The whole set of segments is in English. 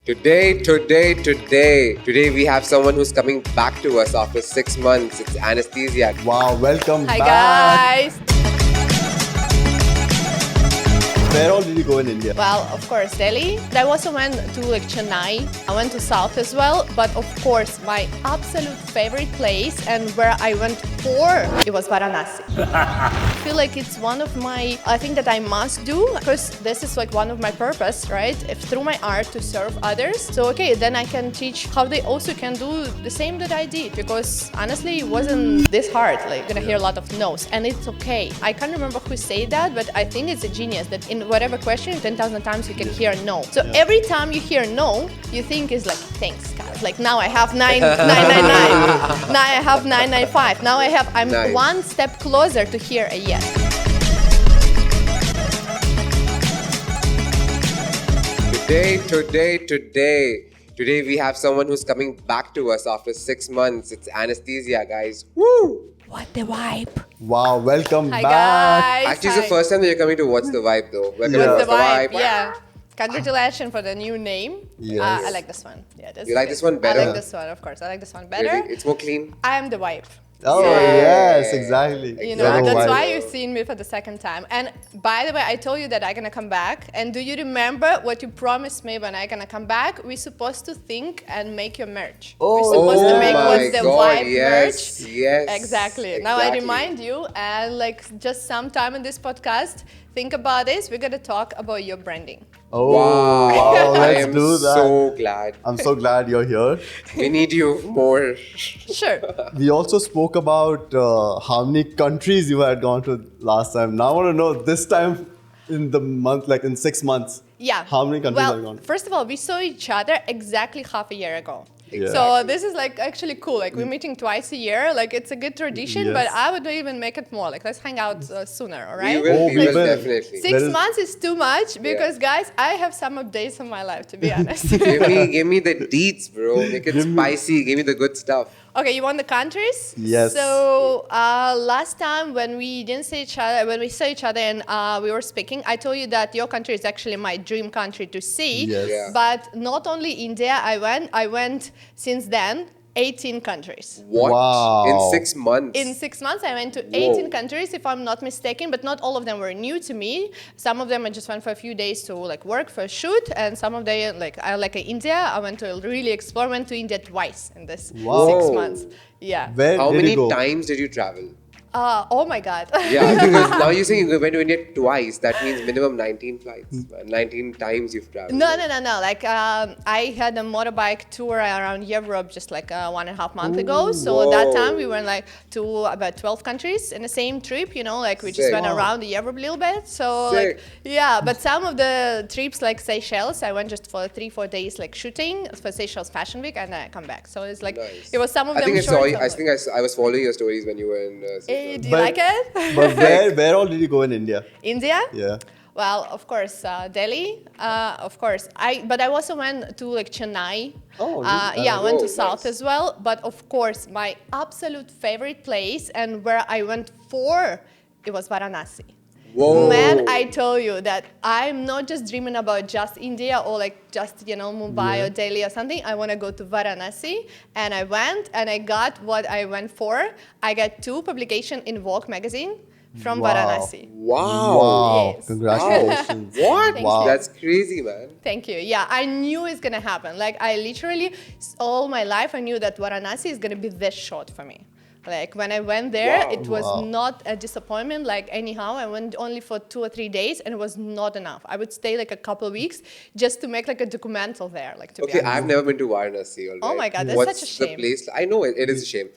Today we have someone who's coming back to us after 6 months. It's Anastasia. Wow, welcome Hi back. guys! Where all did you go in India? Well, of course, Delhi. I also went to Chennai. I went to South as well. But of course, my absolute favorite place and where I went for, it was Varanasi. I feel like it's one of I think that I must do because this is like one of my purpose, right? If through my art to serve others. So okay, then I can teach how they also can do the same that I did because honestly, it wasn't this hard. Like, you're gonna hear a lot of no's and it's okay. I can't remember who said that, but I think it's a genius that in whatever question, 10,000 times you can hear no. So every time you hear no, you think is like, thanks God. Like now I have 999. Now I have 995. Now I'm Nice. one step closer to hear a yes. Today we have someone who's coming back to us after 6 months. It's Anastasia, guys. Woo! What the vibe? Wow, welcome Hi back. guys. Actually, it's the first time that you're coming to What's the Vibe, though. Welcome to What's the vibe? What's Yeah. Congratulations for the new name. Yes. I like this one. Yeah, You like this one better? I like this one, of course. I like this one better. Really? It's more clean. I am the vibe. Oh, Yeah. yes, exactly. You know, Exactly. that's why you've seen me for the second time. And by the way, I told you that I'm gonna come back. And do you remember what you promised me when I'm gonna come back? We're supposed to think and make your merch. We're supposed to make What's the Vibe yes, merch. yes. Exactly. Now I remind you, and like just sometime in this podcast, think about this. We're gonna talk about your branding. Oh, Wow. wow, I let's am do that. so glad. I'm so glad you're here. We need you more. Sure. We also spoke about how many countries you had gone to last time. Now I want to know this time in the month, like in 6 months. Yeah. How many countries have you Well, gone? first of all, we saw each other exactly half a year ago. Yeah. So this is like actually cool. Like we're meeting twice a year. Like it's a good tradition, Yes. but I would even make it more. Like let's hang out sooner, all right? We will, Oh, we we will will. definitely. Six There is- months is too much because guys, I have some updates on my life to be honest. Give me the deets, bro. Make it spicy. Give me the good stuff. Okay, you want the countries? Yes. So last time when we didn't see each other, when we saw each other and we were speaking, I told you that your country is actually my dream country to see. Yes. Yeah. But not only India, I went since then 18 countries. What? Wow. In 6 months? In 6 months, I went to 18 Whoa. countries, if I'm not mistaken, but not all of them were new to me. Some of them I just went for a few days to like work for a shoot, and some of them like India, I went to really explore. Went to India twice in this Wow. 6 months. Yeah. Where How did many you go? times did you travel? Oh my God. Yeah, because now you're saying you went to India twice. That means minimum 19 flights. 19 times you've traveled. No. Like I had a motorbike tour around Europe just like 1.5 months ago. So that time we went like to about 12 countries in the same trip. You know, like we just Sick. went Wow. around Europe a little bit. So Sick. like yeah, but some of the trips like Seychelles, I went just for 3-4 days like shooting for Seychelles Fashion Week, and then I come back. So it's like Nice. it was some of I them think I saw short. you. some I like- think I was following your stories when you were in. Do you But- like it? But where all did you go in India? India? Yeah. Well, of course, Delhi. Of course, but I also went to like Chennai. Oh, really? Yeah, I went to Oh, South nice. as well. But of course, my absolute favorite place and where I went for, it was Varanasi. Whoa. Man, I told you that I'm not just dreaming about just India or like just, you know, Mumbai or Delhi or something. I want to go to Varanasi. And I went and I got what I went for. I got 2 publications in Vogue magazine from Wow. Varanasi. Wow. Yes. Congratulations. What? Thank Wow. you. That's crazy, man. Thank you. Yeah, I knew it's gonna happen. Like I literally, all my life, I knew that Varanasi is gonna be this short for me. Like when I went there, Wow. it was Wow. not a disappointment. Like anyhow, I went only for 2 or 3 days, and it was not enough. I would stay like a couple of weeks just to make like a documental there. Like to be Okay, honest. I've never been to Varanasi. All right. Oh my God, that's What's such a the shame. place? I know it is a shame.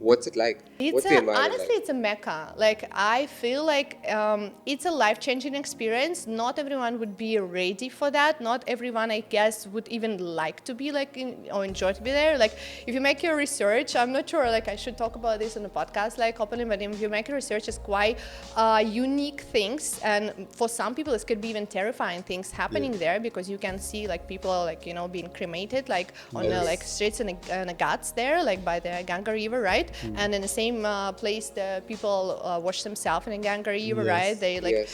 What's it like? What's the environment Honestly, like? it's a mecca. Like I feel like it's a life-changing experience. Not everyone would be ready for that. Not everyone, I guess, would even like to be like or enjoy to be there. Like if you make your research, I'm not sure. Like I should talk about this on the podcast, like openly. But if you make your research, it's quite unique things, and for some people, it could be even terrifying things happening there because you can see like people like being cremated like on the like streets and the Ghats there, like by the Ganga River, right? right? And in the same place, the people wash themselves in a Ganga River, right? They like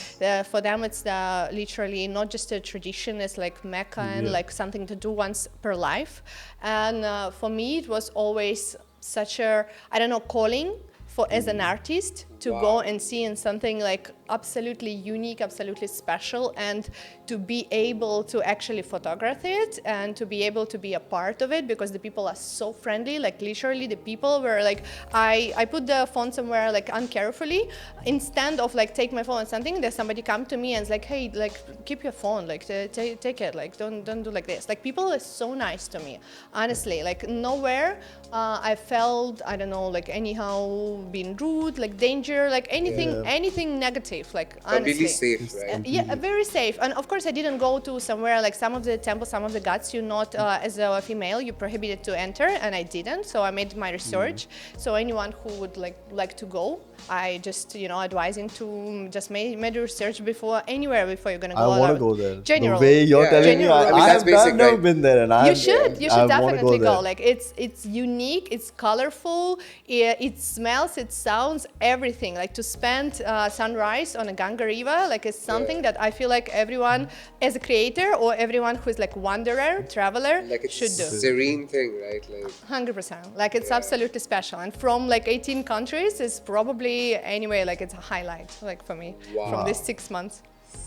for them it's literally not just a tradition, it's like Mecca and like something to do once per life. And for me it was always such a, I don't know, calling for as an artist to go and see in something like absolutely unique, absolutely special, and to be able to actually photograph it and to be able to be a part of it, because the people are so friendly. Like literally the people were like, I put the phone somewhere like uncarefully, instead of like take my phone or something, there's somebody come to me and it's like, hey, like keep your phone, like take it, like don't do like this. Like people are so nice to me, honestly. Like nowhere I felt, I don't know, like anyhow being rude, like danger, like anything negative, like honestly. Completely safe, right? Yeah, very safe. And of course I didn't go to somewhere like some of the temples, some of the gods you're not as a female, you're prohibited to enter, and I didn't, so I made my research. So anyone who would like to go, I just advising to just make research before you're gonna go. I want to go there. General. The way you're telling me, that's I've basic, never right? been there, and You should definitely go. go. Like it's unique, it's colorful, it smells, it sounds, everything. Like to spend sunrise on a Ganga River, like it's something that I feel like everyone as a creator or everyone who's like wanderer, traveler Like it's should do. serene thing, right? Like 100%. Like it's absolutely special. And from like 18 countries, it's probably anyway like it's a highlight like for me from these 6 months.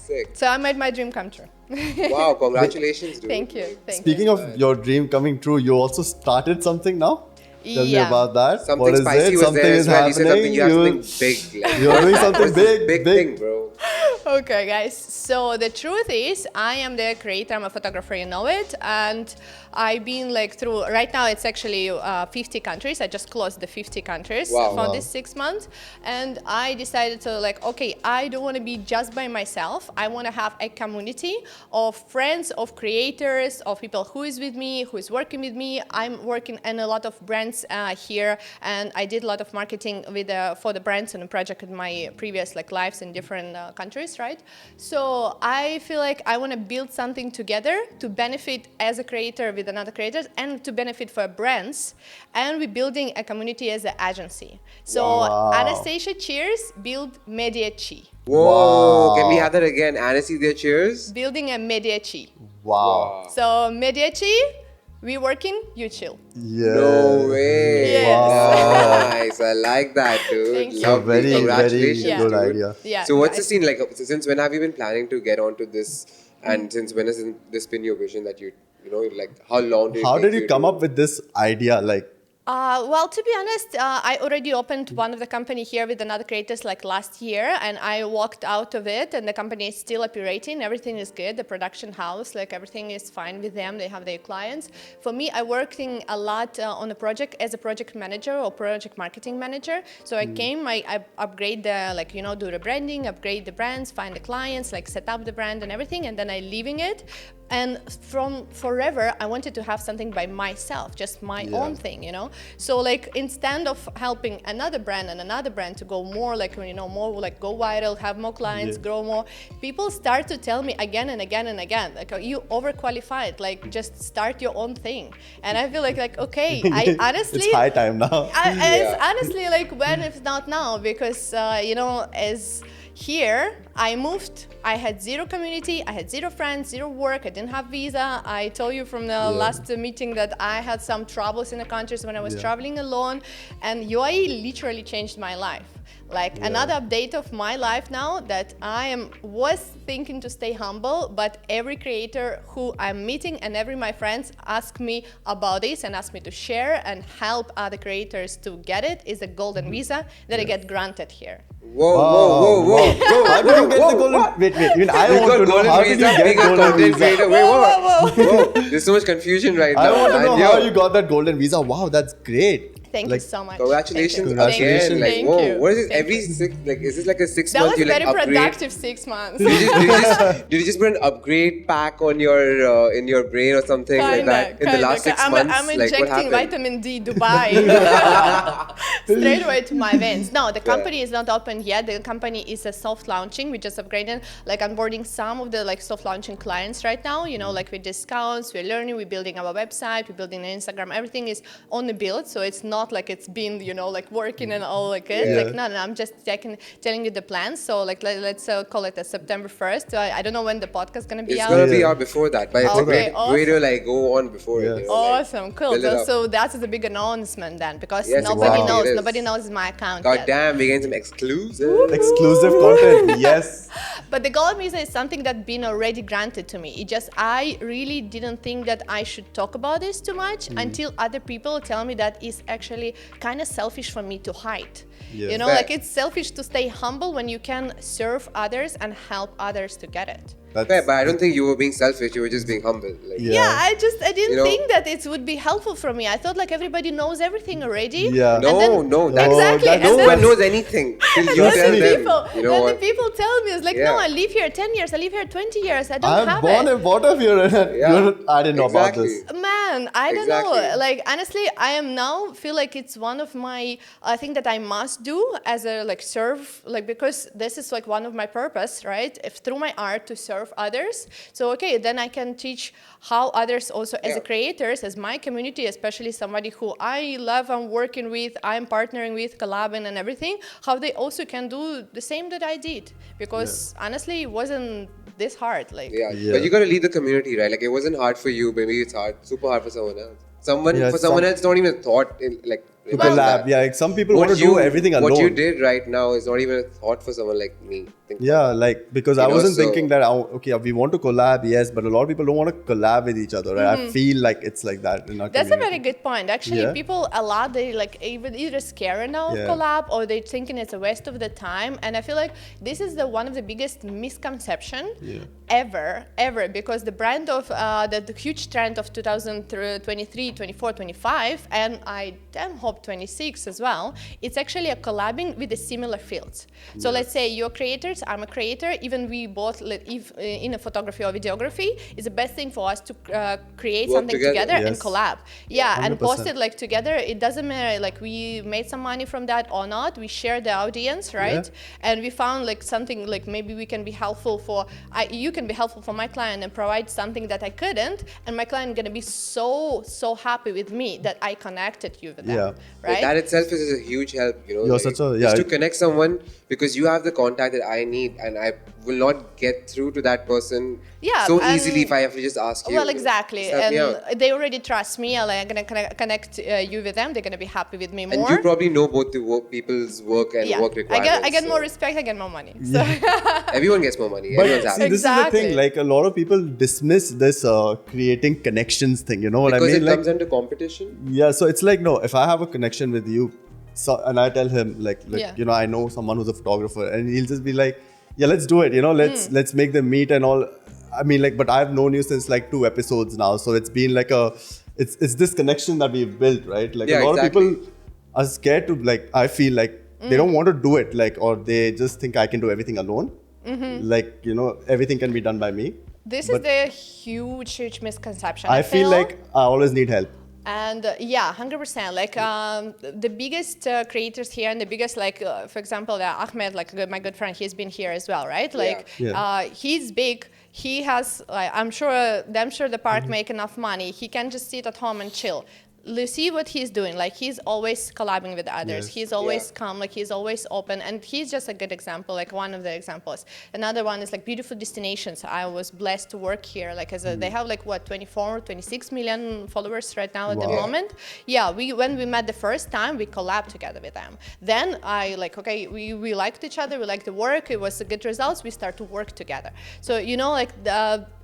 sick. So I made my dream come true. Wow, congratulations, dude. Thank you. Speaking of your dream coming true, you also started something now? Tell me about that. Something what is spicy it? was Something there is as well. You said happening. something big. Like, You're doing something what's this big, thing, bro. Okay, guys. So the truth is, I am the creator. I'm a photographer. You know it. And I've been like through. Right now, it's actually 50 countries. I just closed the 50 countries for this 6 months, and I decided to like, okay, I don't want to be just by myself. I want to have a community of friends, of creators, of people who is with me, who is working with me. I'm working in a lot of brands here, and I did a lot of marketing with for the brands and the project in my previous like lives in different countries, right? So I feel like I want to build something together to benefit as a creator with another creators and to benefit for brands, and we're building a community as an agency. So Anastasia Cheers build Media Chee. Whoa, can we have that again? Anastasia, cheers. Building a Media Chee. Wow. So Media Chee, we working, you chill. Yeah. No way. Yes. Nice. I like that, dude. Thank you. Lovely. Very, very Congratulations, good dude. idea. Yeah. So what's the guys. scene like? Since when have you been planning to get onto this? And since when has this been your vision that you like how long did it How take did you come to- up with this idea? Like, Well, to be honest, I already opened one of the company here with another creators like last year, and I walked out of it, and the company is still operating. Everything is good. The production house, like everything is fine with them. They have their clients. For me, I working a lot on a project as a project manager or project marketing manager. So I came, I upgrade the do the branding, upgrade the brands, find the clients, like set up the brand and everything, and then I leaving it. And from forever, I wanted to have something by myself, just my own thing, So like instead of helping another brand to go more like, more like go viral, have more clients, grow more, people start to tell me again and again and again, like, you overqualified, like just start your own thing. And I feel like okay, I honestly... it's high time now. It's honestly like when if not now, because, as... Here, I moved, I had zero community, I had zero friends, zero work, I didn't have visa. I told you from the last meeting that I had some troubles in the countries when I was traveling alone, and UAE literally changed my life. Like another update of my life now that was thinking to stay humble, but every creator who I'm meeting and every my friends ask me about this and ask me to share and help other creators to get it is a golden visa that I get granted here. Whoa. How did you get the golden? Wait. Even I You want got to know golden how did you visa, get being a golden content visa. creator. Wait, whoa. There's so much confusion right now. I want to know man. how Yo, you got that golden visa. Wow, that's great. Thank you so much. Congratulations Thank you. again. Like, Thank whoa, you. what is this? Thank Every you. six, like, is this like a 6 That month was you like very upgrade? productive 6 months. Did you just put an upgrade pack on your in your brain or something like that in the last 6 months? I'm like, what injecting happened? vitamin D Dubai straight away to my veins. No, the company is not open yet. The company is a soft launching. We just upgraded, like onboarding some of the like soft launching clients right now. Like with discounts, we're learning, we're building our website, we're building an Instagram. Everything is on the build, so it's not like it's been, like working and all like it. Yeah. Like, no, I'm just telling you the plans. So like, let's call it September 1st. I don't know when the podcast is going to be It's out. gonna be out before that, but it's a Okay, way to like go on before it. Yes. Awesome, cool. build it up. So that's the big announcement then, because Yes, nobody exactly, knows. it is. Nobody knows my account God yet. damn, we're getting some exclusive. Exclusive content, yes. But the gold visa is something that's been already granted to me. It just, I really didn't think that I should talk about this too much until other people tell me that it's actually kind of selfish for me to hide. Yeah. You know, Fair. like it's selfish to stay humble when you can serve others and help others to get it. Fair, but I don't think you were being selfish. You were just being humble. Like, Yeah. Yeah, I didn't You know- think that it would be helpful for me. I thought like everybody knows everything already. Yeah. And No, then- no, that's, Exactly, that's- and no then- one knows anything till you Then tell the them. people, You know then what? the people tell me, it's like, no, Yeah. I live here 10 years, I live here 20 years, I don't I'm have born it. and brought up here, and Yeah. I didn't know Exactly. about this. Man, I don't know. Exactly. Like honestly, I am now feel like it's one of my thing that I must do as a like serve, like because this is like one of my purpose, right? If through my art to serve others. So okay, then I can teach how others also as Yeah. a creators, as my community, especially somebody who I love and working with, I'm partnering with, collabing and everything, how they also can do the same that I did. Because honestly, it wasn't this hard. Like Yeah. But you gotta lead the community, right? Like it wasn't hard for you, maybe it's hard, super hard for someone else. Yeah, For someone else, not even a thought in like To about collab, that. yeah. Like some people want to do everything alone. What you did right now is not even a thought for someone like me. Think Yeah, like because You I know, wasn't so- thinking that okay, we want to collab, yes, but a lot of people don't want to collab with each other. Right? I feel like it's like that in our that's a community. very good point. Actually, Yeah. people a lot they like even either scared now of Yeah. collab or they thinking it's a waste of the time. And I feel like this is the one of the biggest misconception ever because the brand of the huge trend of 2023, 24, 25, and I damn hope 26 as well. It's actually a collabing with the similar fields. So let's say you're creators, I'm a creator. Even we both, if in a photography or videography, it's the best thing for us to create Work something together. together and Yes. collab. Yeah, and 100%. post it like together. It doesn't matter like we made some money from that or not. We share the audience, right? And we found like something like maybe we can be helpful for. You can be helpful for my client and provide something that I couldn't, and my client gonna be so happy with me that I connected you with them, Yeah. Like, right? that itself is a huge help, you know. You're like, such a- just to yeah. connect someone because you have the contact that I need, and I will not get through to that person Yeah, so and- easily if I have to just ask you. Well, exactly, Just help me out. and they already trust me. I'm gonna connect you with them. They're gonna be happy with me more. And you probably know both the people's work and yeah, work requirements. I get so more respect. I get more money. So Everyone gets more money. But Everyone's see, happy. this is the thing. Exactly. Like a lot of people dismiss this creating connections thing. You know what Because I mean? it Like, comes into competition. yeah. So it's like no. If I have a connection with you, and I tell him like Yeah. you know I know someone who's a photographer, and he'll just be like, yeah, let's do it. You know, let's make them meet and all. I mean, like, but I've known you since like 2 episodes now, so it's been like it's this connection that we've built, right? Like Yeah, a lot exactly. of people are scared to like. I feel like they don't want to do it, like, or they just think I can do everything alone. Like you know, everything can be done by me. this is the huge misconception. I feel like I always need help. And yeah, 100%. Like the biggest creators here and the biggest, like for example, Ahmed, like my good friend, he's been here as well, right? Like Yeah. he's big. He has, like, I'm sure the park make enough money. He can just sit at home and chill. See what he's doing. Like he's always collabing with others. Yes. He's always calm. Like he's always open, and he's just a good example. Like one of the examples. Another one is like beautiful destinations. I was blessed to work here. Like they have like what 24, 26 million followers right now at the Wow. moment. Yeah, when we met the first time, we collabed together with them. Then I like okay, we liked each other. We liked the work. It was good results. We start to work together. So you know like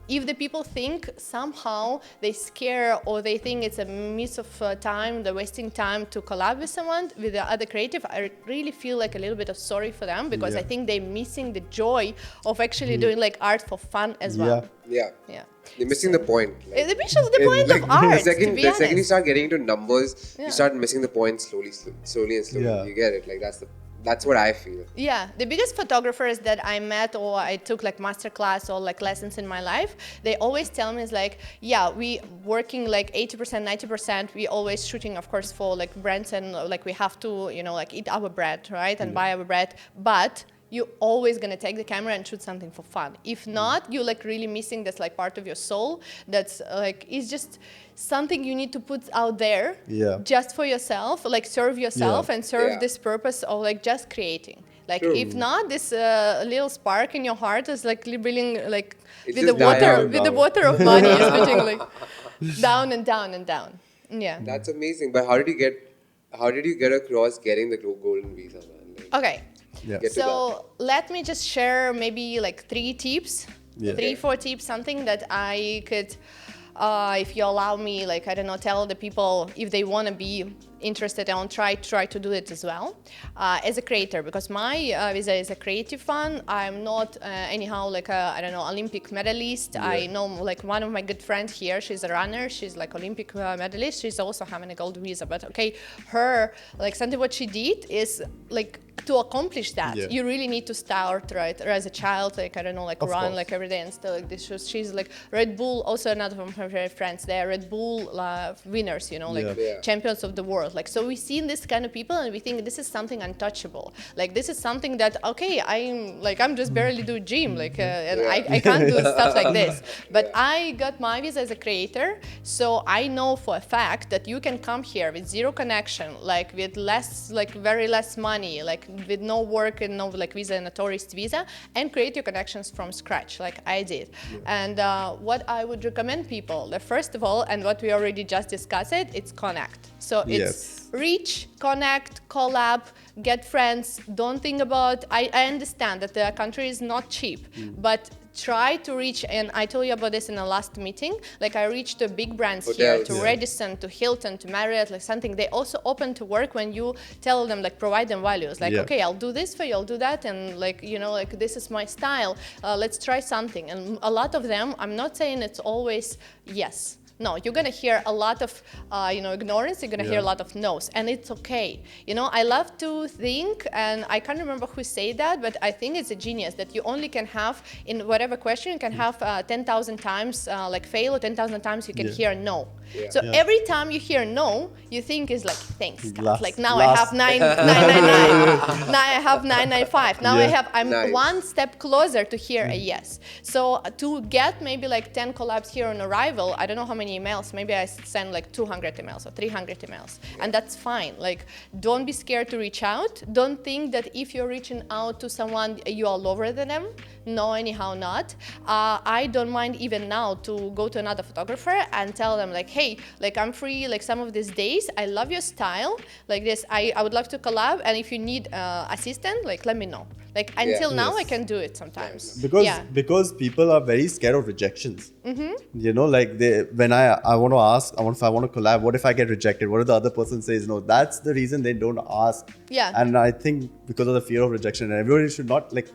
if the people think somehow they scare or they think it's a miss of time, they're wasting time to collab with someone, with the other creative, I really feel like a little bit of sorry for them because I think they're missing the joy of actually doing like art for fun as well. Yeah. Yeah. You're missing the point. Like, They're missing the point of art, The to second, be the second you honest. start getting into numbers, Yeah. you start missing the point slowly and slowly. Yeah. You get it. Like that's what I feel. Yeah, the biggest photographers that I met or I took like master class or like lessons in my life, they always tell me is like, yeah, we working like 80%, 90%, we always shooting, of course, for like brands and like we have to, you know, like eat our bread, right? And buy our bread. But you're always gonna take the camera and shoot something for fun. If not, you're like really missing this like part of your soul that's like, it's just something you need to put out there just for yourself, like serve yourself and serve this purpose of like just creating. Like if not, this little spark in your heart is like bringing like with the water of money is putting like down and down and down. Yeah. That's amazing. But how did you get across getting the golden visa, man? Like, okay. Yeah. So let me just share maybe like 3 tips, 4 tips, something that I could, if you allow me, like, I don't know, tell the people if they want to be interested and try to do it as well as a creator, because my visa is a creative one. I'm not anyhow like a, I don't know, Olympic medalist. I know like one of my good friends here, she's a runner, she's like Olympic medalist, she's also having a gold visa, but okay, her, like something what she did is like to accomplish that, you really need to start right as a child, like I don't know, like of run course. like every day and stuff like this. She's like Red Bull, also another of my friends, they're Red Bull winners, you know, like champions of the world. Like, so we see this kind of people and we think this is something untouchable. Like this is something that, okay, I'm just barely do gym, like, and I can't do stuff like this. But I got my visa as a creator, so I know for a fact that you can come here with zero connection, like with less, like very less money, like with no work and no like visa and a tourist visa, and create your connections from scratch, like I did. And what I would recommend people, the first of all, and what we already just discussed it's connect. So it's reach, connect, collab, get friends. Don't think about, I understand that the country is not cheap, but try to reach, and I told you about this in the last meeting, like I reached the big brands here, to Radisson, to Hilton, to Marriott, like something. They also open to work when you tell them, like provide them values, like, okay, I'll do this for you, I'll do that, and like, you know, like this is my style, let's try something. And a lot of them, I'm not saying it's always yes. No, you're gonna hear a lot of, ignorance. You're gonna hear a lot of no's, and it's okay. You know, I love to think, and I can't remember who said that, but I think it's a genius that you only can have in whatever question you can have 10,000 times like fail, or 10,000 times you can hear no. So every time you hear no, you think is like thanks God. Like now I have 999, now I have 995. Now I'm one step closer to hear a yes. So to get maybe like 10 collabs here on arrival, I don't know how many emails, maybe I send like 200 emails or 300 emails, and that's fine. Like, don't be scared to reach out. Don't think that if you're reaching out to someone, you are lower than them. No, anyhow not. I don't mind even now to go to another photographer and tell them like, hey, like I'm free like some of these days. I love your style, like this. I would love to collab, and if you need assistant, like let me know. Like until now, I can do it sometimes. Because people are very scared of rejections. You know, like when I want to ask, if I want to collab, what if I get rejected? What if the other person says no? That's the reason they don't ask. And I think because of the fear of rejection, and everybody should not like.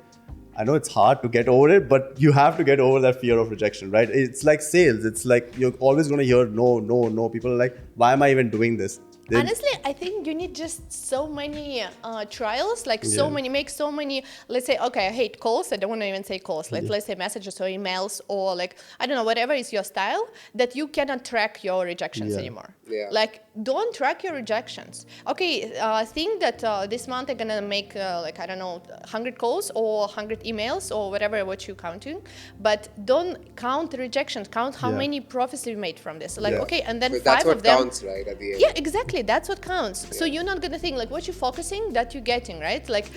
I know it's hard to get over it, but you have to get over that fear of rejection, right? It's like sales. It's like you're always going to hear no, no, no. People are like, why am I even doing this? Honestly, I think you need just so many trials, like make so many, let's say, okay, I hate calls. I don't want to even say calls. Let's say messages or emails or like, I don't know, whatever is your style, that you cannot track your rejections anymore. Like, don't track your rejections. Okay, think that this month I'm going to make like, I don't know, 100 calls or 100 emails or whatever what you're counting, but don't count the rejections. Count how many profits you made from this. Like, okay, and then 5 of them. That's what counts, right, at the end. Yeah, exactly. That's what counts. So you're not going to think like what you're focusing, that you're getting, right? Like,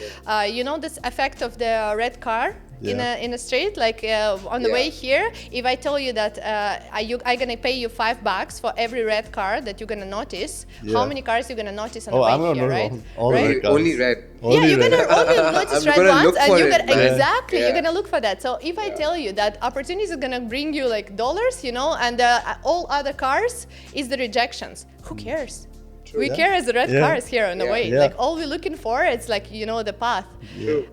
you know, this effect of the red car in a street, like on the way here, if I tell you that I'm going to pay you $5 for every red car that you're going to notice, how many cars you're going to notice on the way here, right? Only red. You're going to only notice red ones, and you're going to, exactly, you're going to look for that. So if I tell you that opportunities are going to bring you like dollars, you know, and all other cars is the rejections, who cares? We care as the red cars here on the way. Like all we're looking for, it's like, you know, the path.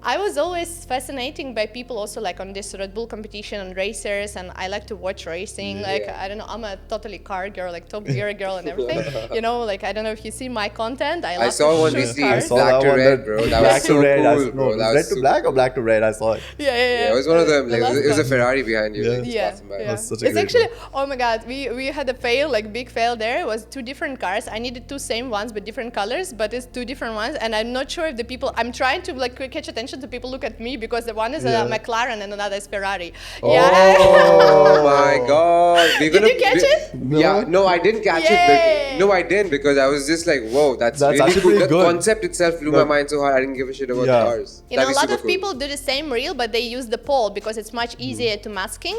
I was always fascinated by people also like on this Red Bull competition and racers, and I like to watch racing. Like, I don't know, I'm a totally car girl, like Top Gear girl and everything. You know, like, I don't know if you see my content. I saw one recently, black to red, bro. That was so cool, bro. Red to black or black to red? I saw it. Yeah, it was one of them. Like, it was a Ferrari behind you. It's actually, oh my God, we had a fail, like big fail there. It was 2 different cars. I needed 2 two same ones but different colors, but it's two different ones, and I'm not sure if the people. I'm trying to like catch attention to people look at me because the one is a McLaren and another is Ferrari. Oh my God! Did you catch it? Yeah, no, I didn't catch it. No, I didn't because I was just like, whoa, that's really actually cool. pretty The good. concept itself blew my mind so hard. I didn't give a shit about the cars. You know, That'd a be lot super of cool. people do the same reel, but they use the pole because it's much easier to masking,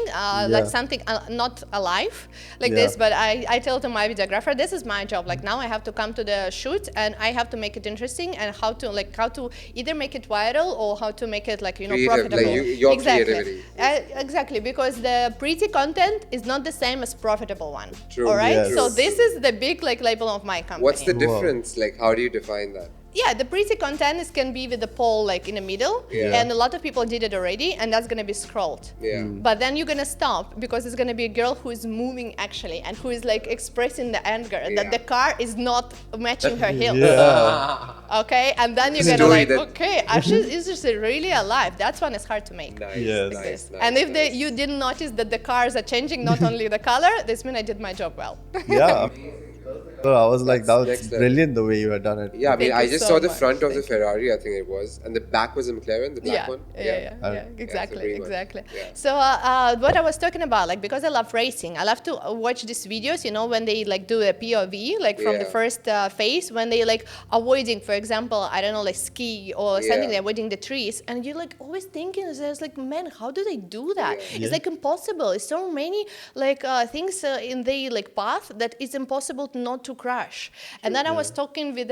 like something not alive like this. But I tell to my videographer, this is my job. Like now I have to come to the shoot and I have to make it interesting and how to either make it viral or how to make it like, you know, Creative, profitable. like your Exactly. creativity. Exactly, because the pretty content is not the same as profitable one. True. All right. Yes. So this is the big like label of my company. What's the difference? Like, how do you define that? Yeah, the pretty content can be with the pole like in the middle, and a lot of people did it already, and that's gonna be scrolled. Yeah. But then you're gonna stop because it's gonna be a girl who is moving actually, and who is like expressing the anger that the car is not matching her heels. Okay, and then you're gonna like, okay, actually, is this really alive? That's one is hard to make. Nice, Yes. nice, And if you didn't notice that the cars are changing, not only the color, this means I did my job well. Yeah. So I was like, that was next level. brilliant the way you had done it. Yeah, I mean, Thank I you just so saw the much. front of the Thank you. Ferrari, I think it was, and the back was a McLaren, the black one. Exactly, pretty much. exactly. Yeah. So what I was talking about, like, because I love racing, I love to watch these videos, you know, when they like do a POV, like from the first phase, when they like avoiding, for example, I don't know, like ski or something, they're avoiding the trees, and you're like always thinking, there's like, man, how do they do that? It's like impossible. It's so many like things in the like path that it's impossible not to crash. And then I was talking with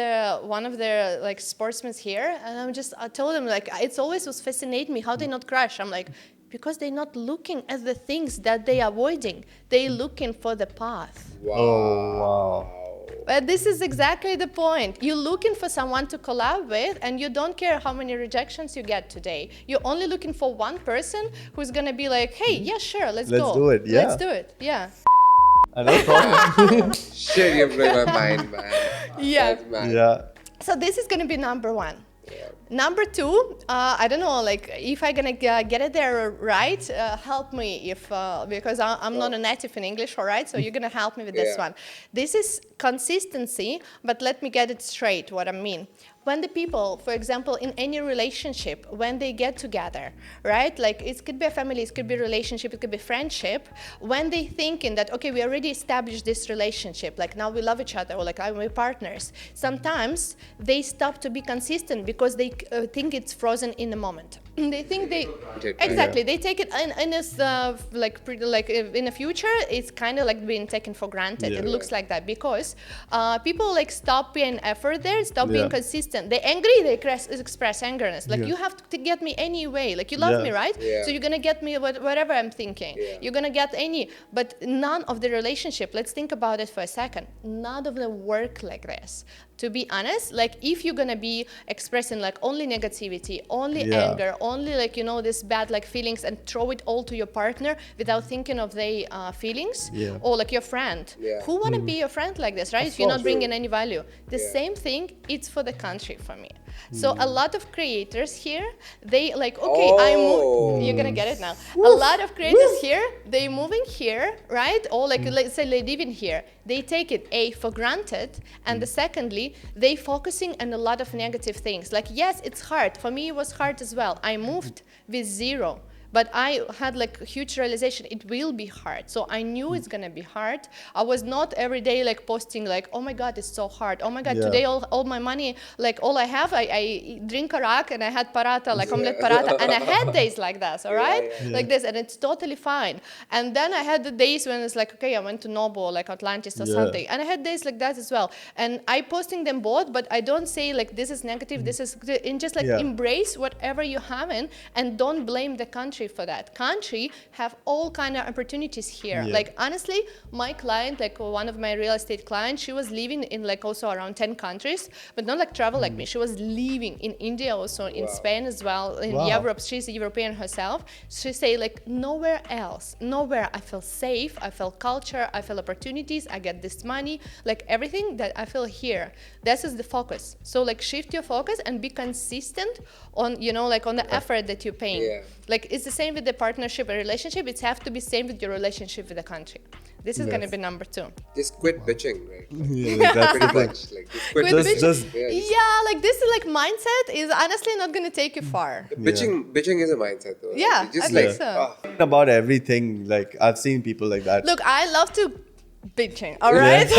one of their like sportsmen here, and I told them like it's always was fascinating me how they not crash. I'm like, because they're not looking at the things that they are avoiding. They're looking for the path. Wow. Oh, wow. But this is exactly the point. You're looking for someone to collab with, and you don't care how many rejections you get today. You're only looking for one person who's gonna be like, hey, yeah, sure, let's go. Let's do it, yeah. Let's do it, yeah. I know. Shit, you're blowing my mind, man. Yeah. That's mad. Yeah. So this is gonna be number one. Number two, I don't know, like if I'm gonna get it there right, help me if because I'm not a native in English, all right? So you're gonna help me with this one. This is consistency, but let me get it straight. What I mean. When the people, for example, in any relationship, when they get together, right? Like it could be a family, it could be a relationship, it could be friendship. When they thinking that, okay, we already established this relationship, like now we love each other, or like we're partners. Sometimes they stop to be consistent because they think it's frozen in the moment. They think they exactly they take it in as like in the future. It's kind of like being taken for granted. It looks like that because people like stop being effort there, stop being consistent. They're angry, they express angerness. Like you have to get me anyway. Like you love me, right? So you're gonna get me whatever I'm thinking. You're gonna get any, but none of the relationship. Let's think about it for a second. None of them work like this. To be honest, like if you're gonna be expressing like only negativity, only anger, only like, you know, this bad like feelings and throw it all to your partner without thinking of their feelings or like your friend. Who wanna be your friend like this, right? If you're not bringing any value. The same thing, it's for the country for me. So a lot of creators here, they like, okay, you're gonna get it now. A lot of creators here, they moving here, right? Or like, let's say they live in here. They take it for granted, and the secondly, they focusing on a lot of negative things. Like, yes, it's hard. For me, it was hard as well. I moved with zero. But I had like a huge realization, it will be hard. So I knew it's gonna be hard. I was not every day like posting like, oh my God, it's so hard. Oh my God, today all my money, like all I have, I drink arak and I had paratha, like omelette paratha, and I had days like that, all right? Like this, and it's totally fine. And then I had the days when it's like, okay, I went to Nobo, like Atlantis or something. And I had days like that as well. And I posting them both, but I don't say like, this is negative, this is, and just like embrace whatever you have in and don't blame the country for that. Country have all kind of opportunities here. Like honestly, my client, like one of my real estate clients, she was living in like also around 10 countries, but not like travel like me. She was living in India, also in Spain as well, in Europe. She's a European herself. She say like nowhere else, nowhere I feel safe, I feel culture, I feel opportunities, I get this money, like everything that I feel here. This is the focus. So like shift your focus and be consistent on, you know, like on the effort that you're paying. Like it's the same with the partnership or relationship. It has to be same with your relationship with the country. This is going to be number 2. Just quit bitching, right? Yeah, like, that's Pretty the thing. much. Like, just quit Quit bitching. bitching. Yeah, like this is like mindset is honestly not going to take you far. Bitching is a mindset though. Right? Yeah, You just I think so. About everything, like I've seen people like that. Look, I love to bitching, all right?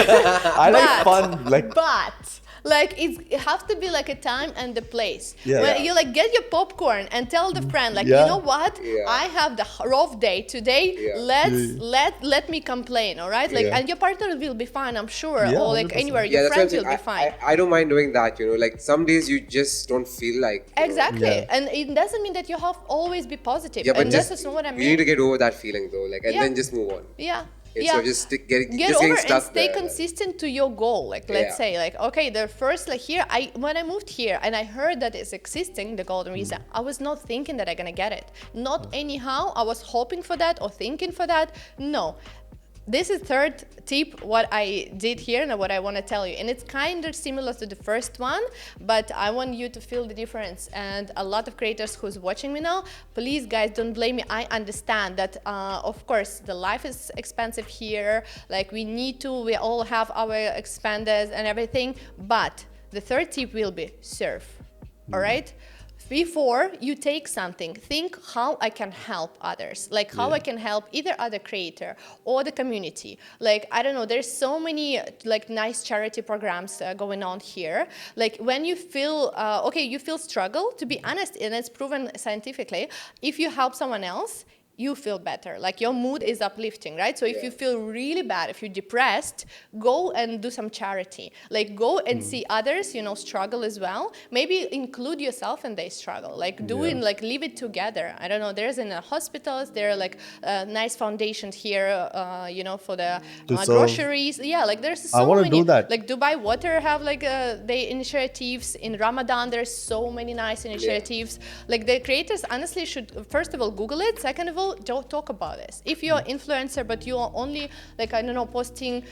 I like fun, like But like it has to be like a time and the place. Yeah. When you like get your popcorn and tell the friend like, Yeah. you know what? Yeah. I have the rough day today. Yeah. Let me complain, all right? Like, Yeah. and your partner will be fine, I'm sure. Yeah, Or like 100%. anywhere, Yeah, your that's what I'm friends will saying. be fine. I don't mind doing that, Like some days you just don't feel like. Exactly, Yeah. and it doesn't mean that you have always be positive. Yeah, but and just that's not what I mean. you need to get over that feeling though, like, and Yeah. then just move on. Yeah. Instead of just getting Get just over getting stuck and stay there, like. consistent to your goal. Like let's Yeah. say, like okay, the first like here, when I moved here and I heard that it's existing, the golden visa, I was not thinking that I'm gonna get it. Not anyhow. I was hoping for that or thinking for that. No. This is third tip what I did here and what I want to tell you, and it's kind of similar to the first one, but I want you to feel the difference. And a lot of creators who's watching me now, please guys don't blame me. I understand that of course the life is expensive here, like we all have our expenses and everything, but the third tip will be surf. All right, before you take something, think how I can help others, like how I can help either other creator or the community. Like, I don't know, there's so many like nice charity programs going on here. Like when you feel, you feel struggle, to be honest, and it's proven scientifically, if you help someone else, you feel better, like your mood is uplifting, right? So if you feel really bad, if you're depressed, go and do some charity. Like go and see others, struggle as well. Maybe include yourself in their struggle, like like live it together. I don't know, there's in the hospitals, there are like nice foundations here, for the groceries. Yeah, like there's so I want many. to do that. Like Dubai Water have like the initiatives. In Ramadan, there's so many nice initiatives. Like the creators honestly should, first of all, Google it. Second of all, don't talk about this. If you're an influencer, but you are only like, I don't know, posting,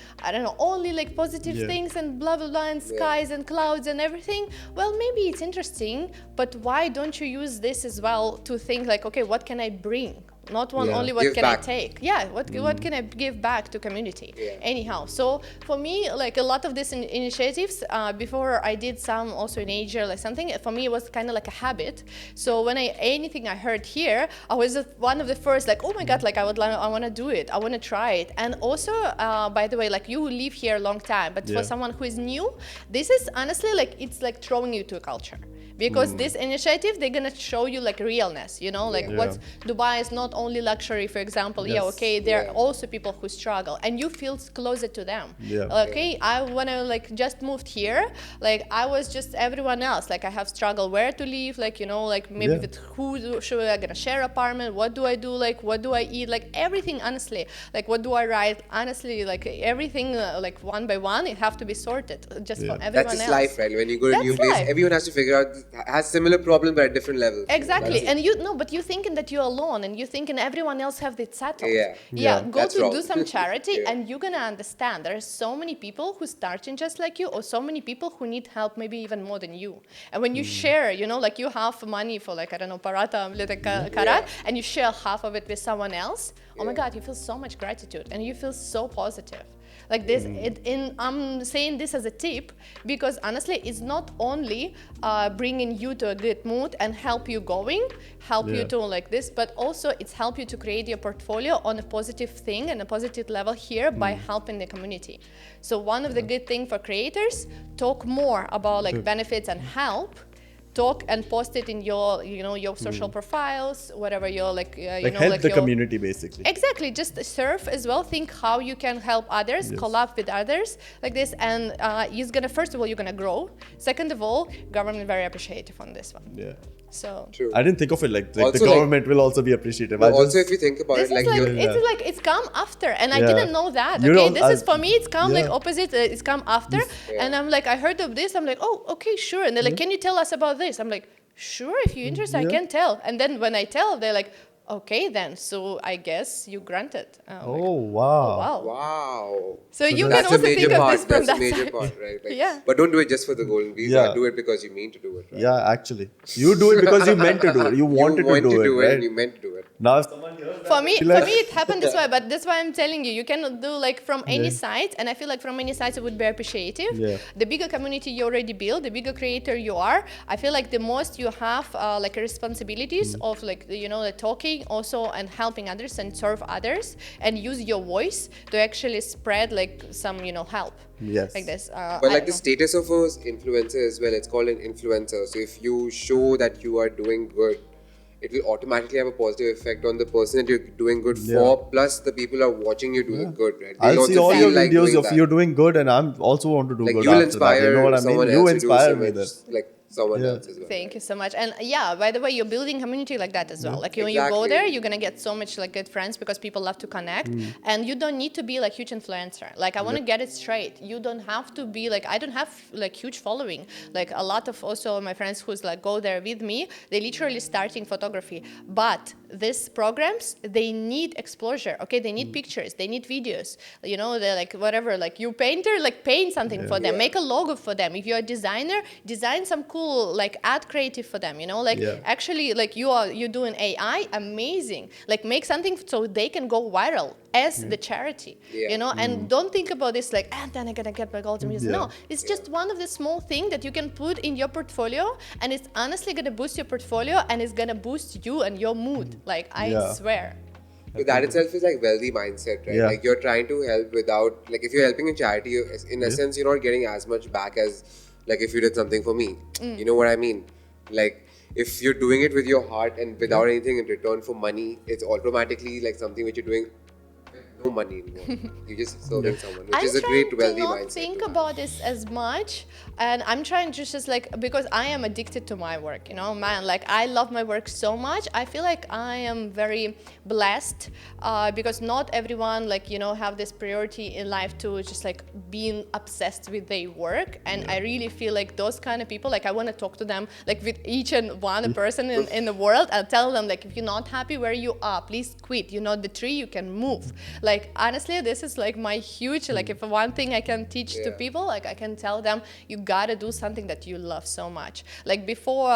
only like positive things and blah, blah, blah, and skies and clouds and everything, well, maybe it's interesting, but why don't you use this as well to think like, okay, what can I bring? Not only what Give can back. I take? Yeah, what can I give back to community? Yeah. Anyhow, so for me, like a lot of these initiatives, before I did some also in Asia, like something, for me it was kind of like a habit. So when anything I heard here, I was one of the first, like, oh my God, like I want to do it, I want to try it. And also, by the way, like you live here a long time, but for someone who is new, this is honestly like, it's like throwing you to a culture. Because this initiative, they're gonna show you like realness, what Dubai is not only luxury, for example. There are also people who struggle, and you feel closer to them. When I like just moved here, like I was just everyone else. Like I have struggled where to live, like maybe with who should I gonna share apartment? What do I do? Like what do I eat? Like everything, honestly. Like what do I write? Honestly, like everything, like one by one, it have to be sorted just for everyone That's else. just life, right? When you go to a new place, everyone has to figure out, has similar problem but at different levels. Exactly, and but you're thinking that you're alone, and you're thinking everyone else have it settled. Go That's to wrong. do some charity, and you're gonna understand there are so many people who starting just like you, or so many people who need help, maybe even more than you. And when you share, like you have money for like, I don't know, paratha, karat, and you share half of it with someone else. Oh my God, you feel so much gratitude, and you feel so positive. Like this, I'm saying this as a tip because honestly, it's not only bringing you to a good mood and help you you to like this, but also it's help you to create your portfolio on a positive thing and a positive level here by helping the community. So one of the good thing for creators, talk more about like benefits and help. Talk and post it in your, your social profiles, whatever you're like, help the community basically. Exactly, just surf as well. Think how you can help others, collab with others like this, and first of all, you're gonna grow. Second of all, government very appreciative on this one. Yeah. So True. I didn't think of it like the Also, government will also be appreciative. Also, if you think about this it, like, is it's come after, and I didn't know that. You Okay, know, this is for me. It's come like opposite. It's come after, Yeah. and I'm like, I heard of this. I'm like, oh, okay, sure. And they're like, can you tell us about this? I'm like, sure. If you're interested, I can tell. And then when I tell, they're like, okay, then. So I guess you granted. Wow. wow. So you That's can also a major think of part. this from That's a that major side. part, right? Like, Yeah. But don't do it just for the golden visa. Yeah. Do it because you mean to do it. Right? Yeah, actually. You do it because you meant to do it. You wanted to do it, right? And you meant to do it. Now if someone hears that, For me, they'll be it happened this way, but that's why I'm telling you, you cannot do like from any site, and I feel like from any site it would be appreciative. Yeah. The bigger community you already build, the bigger creator you are, I feel like the most you have like responsibilities of like, you know, the talking also and helping others and serve others and use your voice to actually spread like some, you know, help. Yes. Like this. But like the status of an influencer as well, it's called an influencer. So if you show that you are doing good, it will automatically have a positive effect on the person that you're doing good for, plus the people are watching you do the good, right? I'll see all your videos doing of that. you doing good, and I'm also want to do Like good you will after that. inspire You know what I someone mean? else You to inspire do me so then. much, like someone else as well. Thank you so much. And yeah, by the way, you're building community like that as well. Like when you go Exactly. there, you're gonna get so much like good friends because people love to connect, and you don't need to be like huge influencer. Like I want to get it straight. You don't have to be like, I don't have like huge following. Like a lot of also my friends who's like go there with me, they literally starting photography, but these programs, they need exposure. Okay, they need pictures, they need videos. You know, they're like whatever. Like you painter, like paint something for them, make a logo for them. If you're a designer, design some cool like ad creative for them. You know, like actually like you're doing AI, amazing. Like make something so they can go viral as the charity. You know, and don't think about this like, and then I'm gonna get my gold medal. No, it's just one of the small things that you can put in your portfolio, and it's honestly gonna boost your portfolio and it's gonna boost you and your mood. Like I swear. So that itself is like wealthy mindset, right? Yeah. Like you're trying to help without, like if you're helping a charity, in a sense you're not getting as much back as like if you did something for me. You know what I mean? Like if you're doing it with your heart and without anything in return for money, it's automatically like something which you're doing with no money anymore. You're just serving someone, which is a great wealthy I'm trying to mindset. not think about this as much, and I'm trying to just like, because I am addicted to my work, you know, man, like I love my work so much. I feel like I am very blessed because not everyone like, you know, have this priority in life to just like being obsessed with their work, and I really feel like those kind of people, like I want to talk to them like with each and one person in the world. I'll tell them like, if you're not happy where you are, please quit. You're not the tree, you can move. Like honestly, this is like my huge, like if one thing I can teach to people, like I can tell them, you gotta do something that you love so much. Like before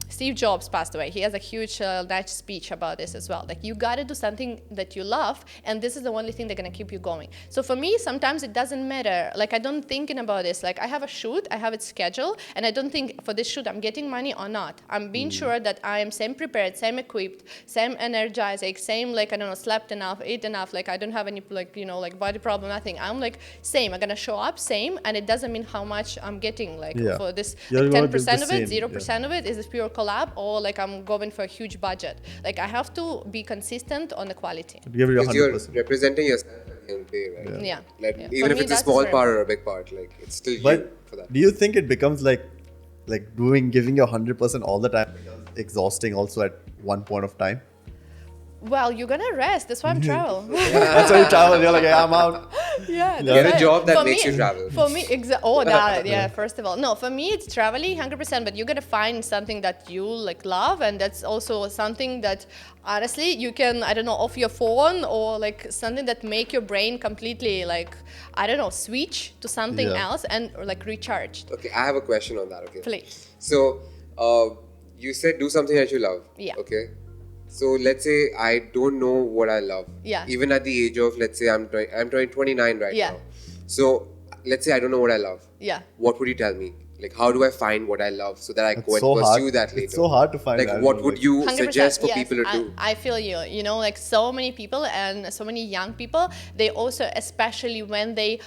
Steve Jobs passed away, he has a huge nice speech about this as well. Like you gotta do something that you love, and this is the only thing that's gonna keep you going. So for me, sometimes it doesn't matter. Like I don't thinking about this. Like I have a shoot, I have it scheduled, and I don't think for this shoot I'm getting money or not. I'm being sure that I am same prepared, same equipped, same energized, like same like I don't know, slept enough, ate enough. Like I don't have any like, you know, like body problem, nothing. I'm like same. I'm gonna show up same, and it doesn't mean how much I'm getting. Like for this, like 10% of it, 0% of it is this pure collab, or like I'm going for a huge budget. Like I have to be consistent on the quality. Give it Because you're 100%. representing yourself at the end of the day, right? Yeah. Like, Yeah. even For if me, it's a that's small very part or a big part, like it's still you But for that. do you think it becomes like giving your 100% all the time becomes exhausting also at one point of time? Well, you're gonna rest. That's why I'm travel. That's why you travel. You're like, hey, I'm out. Yeah, Get a right. job that For makes me- you travel. For me, first of all. No, for me, it's traveling 100%, but you gotta find something that you like love, and that's also something that honestly you can, I don't know, off your phone, or like something that make your brain completely like, I don't know, switch to something else and or, like recharged. Okay, I have a question on that, okay? Please. So, you said do something that you love. Yeah. Okay. So let's say I don't know what I love. Yeah. Even at the age of, let's say I'm 29 right Yeah. now. So let's say I don't know what I love. Yeah. What would you tell me? Like, how do I find what I love so that I go and so pursue hard. that later? It's so hard to find. Like, I what don't would know, you 100%, suggest for yes, people to do? I feel you. You know, like so many people and so many young people, they also, especially when they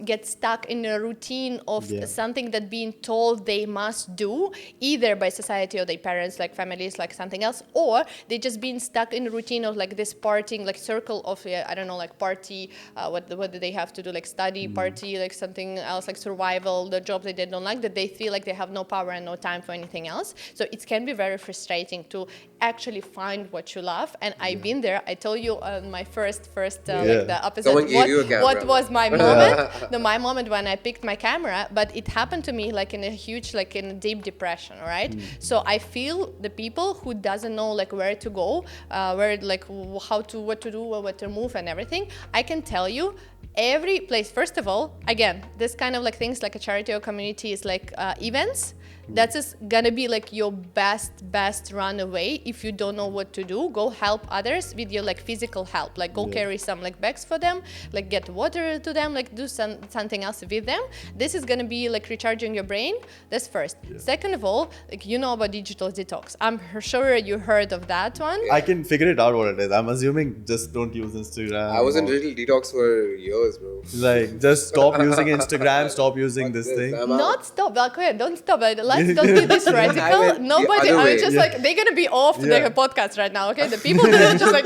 get stuck in a routine of something that being told they must do, either by society or their parents, like families, like something else, or they just being stuck in a routine of like this partying, like circle of, I don't know, like party, what do they have to do, like study, party, like something else, like survival, the job that they don't like, that they feel like they have no power and no time for anything else. So it can be very frustrating to actually find what you love. And I've been there. I told you on my first like the episode, Someone gave you a camera. what was my moment, my moment when I picked my camera. But it happened to me like in a huge, like in a deep depression, right? So I feel the people who doesn't know like where to go, where like what to do, what to move and everything. I can tell you, every place, first of all, again, this kind of like things like a charity or community is like events. That's just gonna be like your best runaway. If you don't know what to do, go help others with your like physical help. Like go carry some like bags for them, like get water to them, like do something else with them. This is gonna be like recharging your brain. That's first. Second of all, like you know about digital detox. I'm sure you heard of that one. I can figure it out what it is. I'm assuming just don't use Instagram. I was in digital detox for years, bro. Like, just stop using Instagram, stop using this thing. I'm out. Not stop. Okay, don't stop. Let's don't be this radical. went the Nobody. other I way. was just like they're gonna be off the Yeah. podcast right now. Okay, the people that are just like,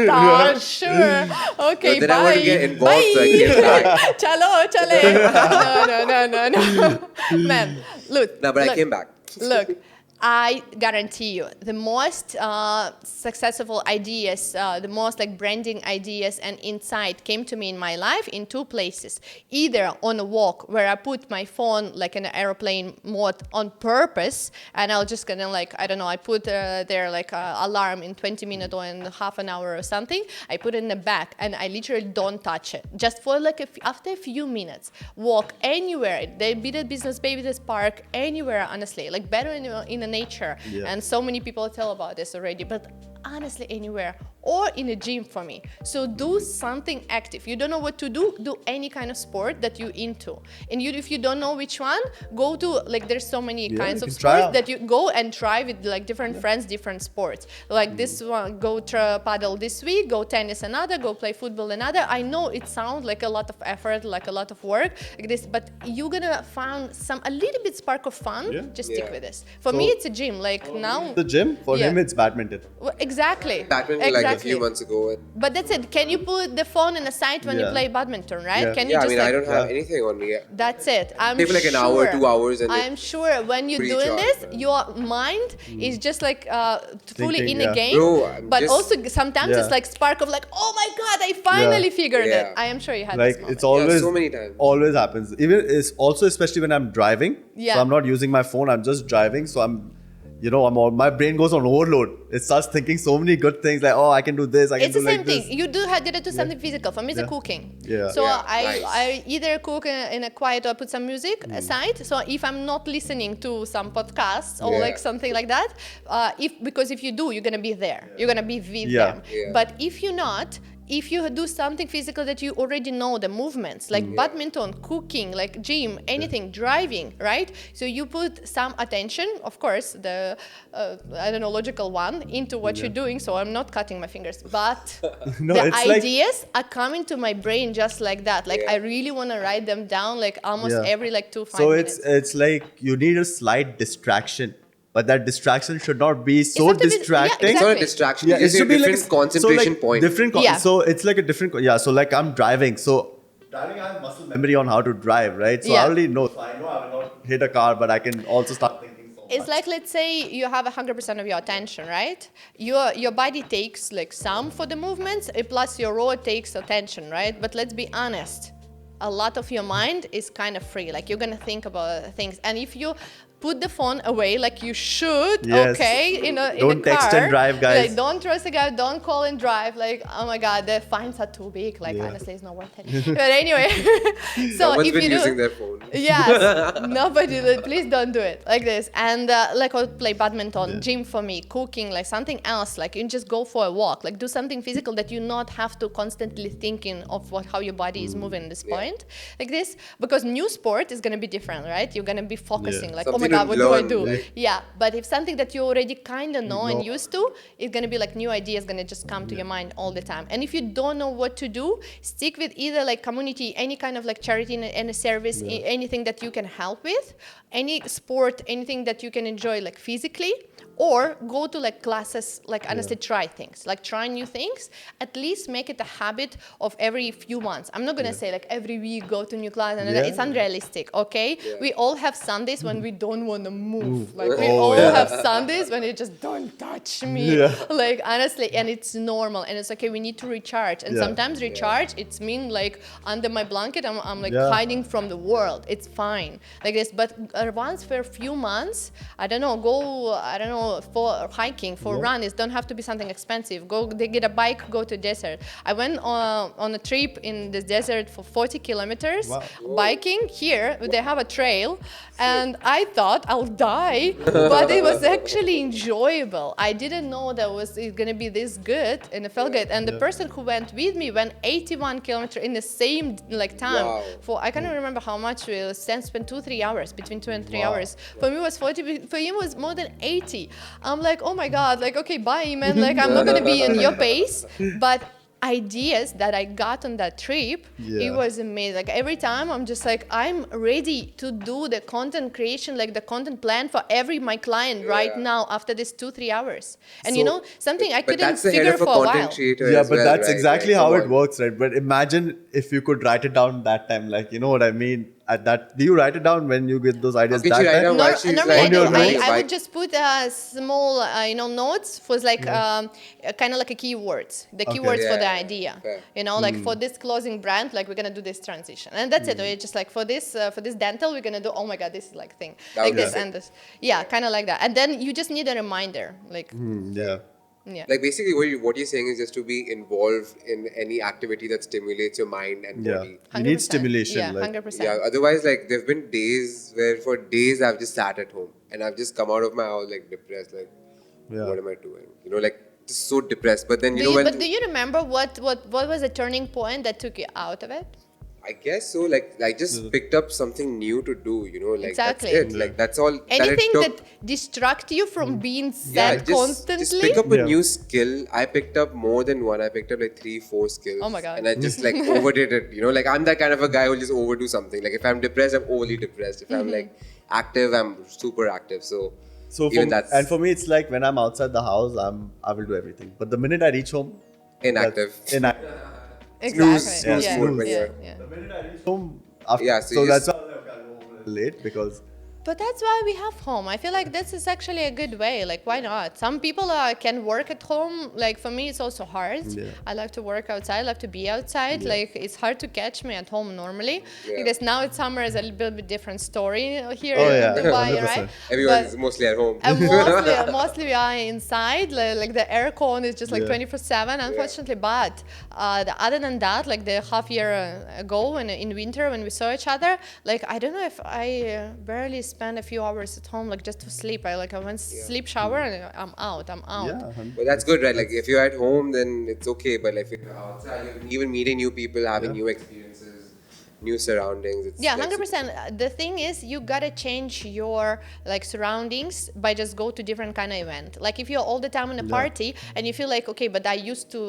ah, sure. Okay, Then bye. I want to get involved, Bye. so I came back. Chalo, chale. No. Man, look. No, but I look. came back. Look, I guarantee you, the most successful ideas, the most like branding ideas and insight came to me in my life in two places. Either on a walk where I put my phone like in an airplane mode on purpose, and I'll just gonna like, I don't know, I put there like alarm in 20 minutes or in half an hour or something. I put it in the back and I literally don't touch it. Just for like after a few minutes, walk anywhere. They be the business, baby, this park, anywhere, honestly, like better in the nature. Yeah. And so many people tell about this already, but honestly anywhere, or in a gym for me. So do something active. You don't know what to do any kind of sport that you're into. And if you don't know which one, go to like there's so many kinds you of can try sports out. that you go and try with like different friends, different sports. Like this one, go paddle this week, go tennis another, go play football another. I know it sounds like a lot of effort, like a lot of work, like this, but you're gonna find a little bit spark of fun. Yeah. Just stick Yeah. with this. For So- me, it's a gym. Like now, The gym, for Yeah. him, it's badminton. exactly. Badminton like a few months ago. But that's it. Can you put the phone in a side when you Yeah. play badminton, right? Yeah. Can you Yeah, I just mean, like, I don't have Yeah. anything on me. That's it. I'm Maybe like an hour, 2 hours, and I'm sure when you're doing recharge, this, man. your mind is just like fully Thinking, in a yeah. game. Bro, I'm but just- also sometimes Yeah. it's like spark of like, oh my god, I finally figured Yeah. it. I am sure you had Like, this moment. it's always, so many times. always happens. Even it's also, especially when I'm driving. Yeah. So I'm not using my phone, I'm just driving. So my brain goes on overload. It starts thinking so many good things like, oh, I can do this, I can It's the do same like thing. this. You did it to something physical. For me, it's Yeah. cooking. Yeah. So Yeah, I nice. either cook in a quiet or put some music aside. So if I'm not listening to some podcasts or Yeah. like something like that, because if you do, you're gonna be there. You're gonna be with Yeah. them. Yeah. But if you're not, if you do something physical that you already know the movements, like badminton, cooking, like gym, anything, driving, right? So you put some attention, of course, the logical one into what you're doing. So I'm not cutting my fingers, but No, the it's like- ideas are coming to my brain just like that. Like Yeah. I really want to write them down, like almost Yeah. every like 2-5 So minutes. it's like you need a slight distraction, but that distraction should not be so have to be- yeah, distracting. It's not a Exactly. distraction. Yeah, It it gives you should a be like different concentration point. Yeah. So it's like a different. Yeah. So like I'm driving. So driving, I have muscle memory on how to drive, right? So Yeah. I already know. So I know I will not hit a car, but I can also start thinking. So It's like, let's say you have 100% of your attention, right? Your body takes like some for the movements, plus your road takes attention, right? But let's be honest, a lot of your mind is kind of free. Like you're gonna think about things, and if you put the phone away like you should, Yes. okay, in a Don't car, text and drive, guys. Like, don't trust a guy, don't call and drive. Like, oh my god, the fines are too big. Like Yeah. honestly, it's not worth it. But anyway, so Someone's if been you do, using their phone. Yes, nobody. Please don't do it like this. And like I'll play badminton, gym for me, cooking, like something else. Like you just go for a walk, like do something physical that you not have to constantly thinking of how your body is moving at this point, like this. Because new sport is gonna be different, right? You're gonna be focusing, Yeah. like, oh my Something god, to what do I learn, do? like- Yeah, but if something that you already kind of know and used to, it's gonna be like new ideas gonna just come to your mind all the time. And if you don't know what to do, stick with either like community, any kind of like charity and a service, anything that you can help with, any sport, anything that you can enjoy like physically, or go to like classes, like honestly try things, like try new things. At least make it a habit of every few months. I'm not gonna say like every week go to new class, and Yeah. it's unrealistic. Okay, we all have Sundays when we don't want to move. Like we Oh, all yeah. have Sundays when you just don't touch me. Yeah. Like honestly, and it's normal, and it's okay. We need to recharge, and Yeah. sometimes recharge it's mean like under my blanket I'm like Yeah. hiding from the world. It's fine like this, but once for a few months, go for hiking, for run. It don't have to be something expensive. They get a bike, go to desert. I went on a trip in the desert for 40 kilometers Wow. biking. Here they have a trail, and I thought god, I'll die. But it was actually enjoyable. I didn't know that was going to be this good, and it felt good. And the person who went with me went 81 kilometers in the same like time. Wow. For I can't remember how much we spent 2-3 hours, between 2 and 3 hours. For me it was 40, for him it was more than 80. I'm like, oh my god, like okay, bye man, like I'm not gonna be in your pace. But ideas that I got on that trip, it was amazing. Like every time I'm just like, I'm ready to do the content creation, like the content plan for every my client right now after this 2-3 hours. And you know, something I couldn't figure for a while. Yeah, but that's exactly how it works, right? But imagine if you could write it down that time, like, you know what I mean? At that, do you write it down when you get those ideas that time? Normally I would just put small, notes for like kind of like a keywords, the keywords for the idea. You know, like for this clothing brand, like we're gonna do this transition, and that's it. We're just like for this dental, we're gonna do. Oh my god, this is like thing, like this and this. Yeah, kind of like that. And then you just need a reminder, like. Yeah. Like basically what you're saying is just to be involved in any activity that stimulates your mind and body. You need stimulation. Yeah, like. 100%. Yeah, otherwise like there've been days where for days I've just sat at home and I've just come out of my house like depressed, like what am I doing? You know, like just so depressed. But then But do you remember what was the turning point that took you out of it? I guess so. Like I just picked up something new to do. You know, like exactly. that's it. Like that's all. Anything that distract you from being sad constantly. Just pick up a new skill. I picked up more than one. I picked up like 3-4 skills. Oh my god! And I just like overdid it. You know, like I'm that kind of a guy who'll just overdo something. Like if I'm depressed, I'm overly depressed. If I'm like active, I'm super active. So for me, it's like when I'm outside the house, I will do everything. But the minute I reach home, inactive. Exactly. Snooze mode when you're. The minute I reach home, after, so that's why I'll go home late because. But that's why we have home. I feel like this is actually a good way. Like, why not? Some people can work at home. Like, for me, it's also hard. I like to work outside. I love to be outside. Like, it's hard to catch me at home normally. Because now it's summer is a little bit different story here in Dubai, 100%. right? Everyone's mostly at home. Mostly we are inside. Like the aircon is just like 24/7, unfortunately. But other than that, like the half year ago in winter when we saw each other, like, I don't know if I barely spend a few hours at home like just to sleep. I went sleep shower and I'm out. But that's good, right? Like if you're at home then it's okay, but like if you're outside, you're even meeting new people, having new experiences, new surroundings. It's 100%. The thing is you gotta change your like surroundings by just go to different kind of event. Like if you're all the time in a party and you feel like, okay, but I used to,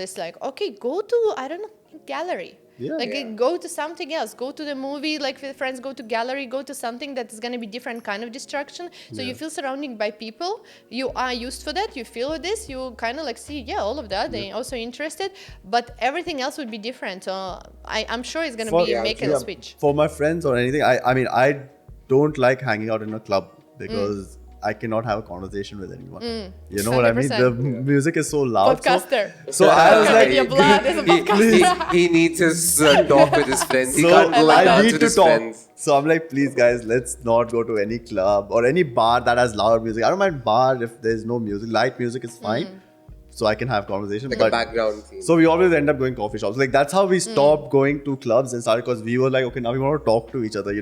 this like, okay, go to, I don't know, gallery. Go to something else, go to the movie, like with friends, go to gallery, go to something that is going to be different kind of distraction. So you feel surrounded by people, you are used for that, you feel this, you kind of like see, all of that, they're also interested, but everything else would be different. So I'm sure it's going to be making a switch. For my friends or anything, I mean, I don't like hanging out in a club because I cannot have a conversation with anyone. You know 100%. What I mean? The music is so loud. Podcaster. So I was like, your blood is a podcaster. he needs his talk with his friends. He can't go I out need with to his talk. friends. So I'm like, please guys, let's not go to any club or any bar that has loud music. I don't mind bar if there's no music. Light music is fine. So I can have conversation. Like a background theme. So we always end up going coffee shops. Like that's how we stopped going to clubs and started because we were like, okay, now we want to talk to each other,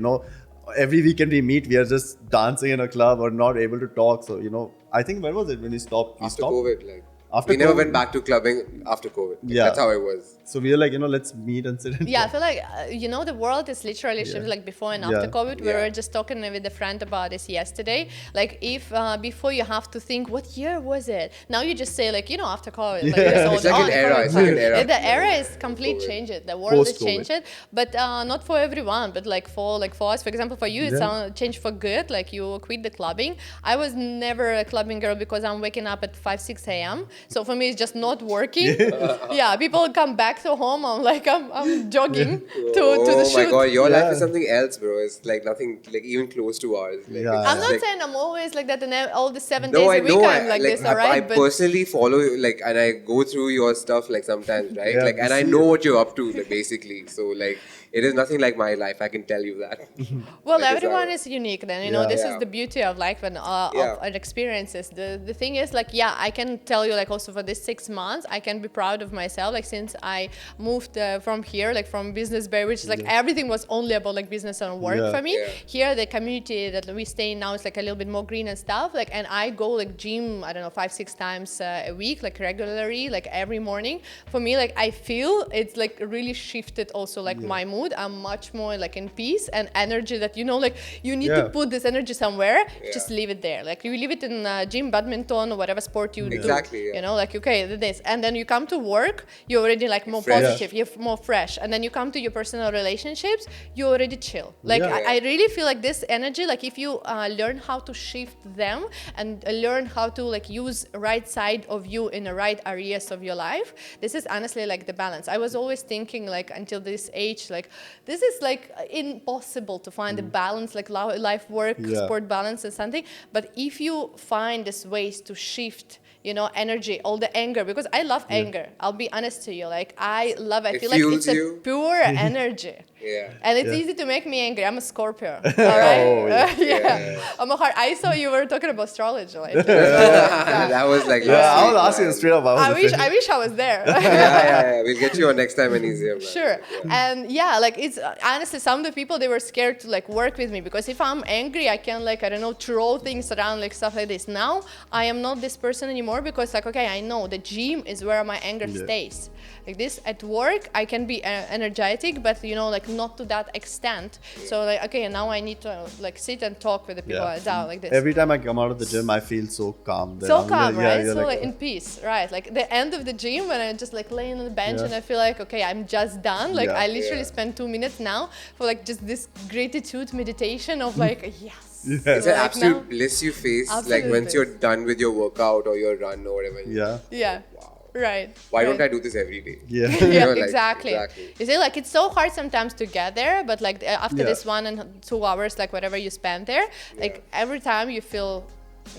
Every weekend we meet, we are just dancing in a club or not able to talk. So, I think when was it when we stopped? After COVID, like. After we never went back to clubbing after COVID. That's how it was. So we were like, let's meet and sit and I feel like, the world is literally shifted like before and after COVID. We were just talking with a friend about this yesterday. Like if before you have to think, what year was it? Now you just say like, after COVID. Like, it's like an era. It's like an era. The era is completely changed. The world is changed. But not for everyone. But like for us, for example, for you, it's changed for good. Like you quit the clubbing. I was never a clubbing girl because I'm waking up at 5-6 a.m. So for me, it's just not working. People come back to home. I'm jogging to the shoot. Oh my god, your life is something else, bro. It's like nothing, like even close to ours. Like, I'm not saying I'm always like that, and all the 7 days a week I'm like this, alright? I personally follow like, and I go through your stuff like sometimes, right? And I know what you're up to, like basically. So like, it is nothing like my life. I can tell you that. Well, Like, everyone is unique then, you know, Yeah. this Yeah. is the beauty of life and of experiences. The thing is like, yeah, I can tell you like also for this 6 months, I can be proud of myself. Like since I moved from here, like from Business Bay, which is like everything was only about like business and work Yeah. for me. Yeah. Here, the community that we stay in now is like a little bit more green and stuff. Like, and I go like gym, I don't know, 5-6 times a week, like regularly, like every morning. For me, like I feel it's like really shifted also like my mood. I'm much more like in peace and energy that, you know, like you need to put this energy somewhere, just leave it there. Like you leave it in gym, badminton, or whatever sport you do. Exactly, yeah. You know, like, okay, this. And then you come to work, you're already like more Fresh. positive, you're more fresh. And then you come to your personal relationships, you already chill. Like Yeah. I really feel like this energy, like if you learn how to shift them and learn how to like use right side of you in the right areas of your life, this is honestly like the balance. I was always thinking like until this age, like this is like impossible to find the balance, like life, work, sport balance and something. But if you find these ways to shift, you know, energy, all the anger, because I love anger. I'll be honest to you, like I love. I It feel like fuels it's a you. pure energy. Yeah. And it's easy to make me angry. I'm a Scorpio. All right. Yeah. I'm a heart. I saw you were talking about astrology. Like, That was like Yeah, last I week, was asking man. straight up. I wish I was there. Yeah. We'll get you on next time when he's here, man. Sure. Yeah. And yeah, like it's honestly, some of the people, they were scared to like work with me because if I'm angry, I can like, I don't know, throw things around, like stuff like this. Now I am not this person anymore because like, okay, I know the gym is where my anger stays. Like this at work, I can be energetic, but you know, like not to that extent. So like, okay, now I need to like sit and talk with the people down like this. Every time I come out of the gym, I feel so calm. Then So I'm calm, like, right? you're So like in peace, right? Like the end of the gym when I'm just like laying on the bench and I feel like, okay, I'm just done. Like I literally spend 2 minutes now for like just this gratitude meditation of like, yes. It's So, an like, absolute now- bliss you face, Absolute like once bliss. you're done with your workout or your run or whatever. Yeah. Yeah. Wow. Right. Why right. don't I do this every day? Yeah. You Yeah, know, like, exactly. You see, like it's so hard sometimes to get there, but like after this 1 and 2 hours, like whatever you spend there, like every time you feel.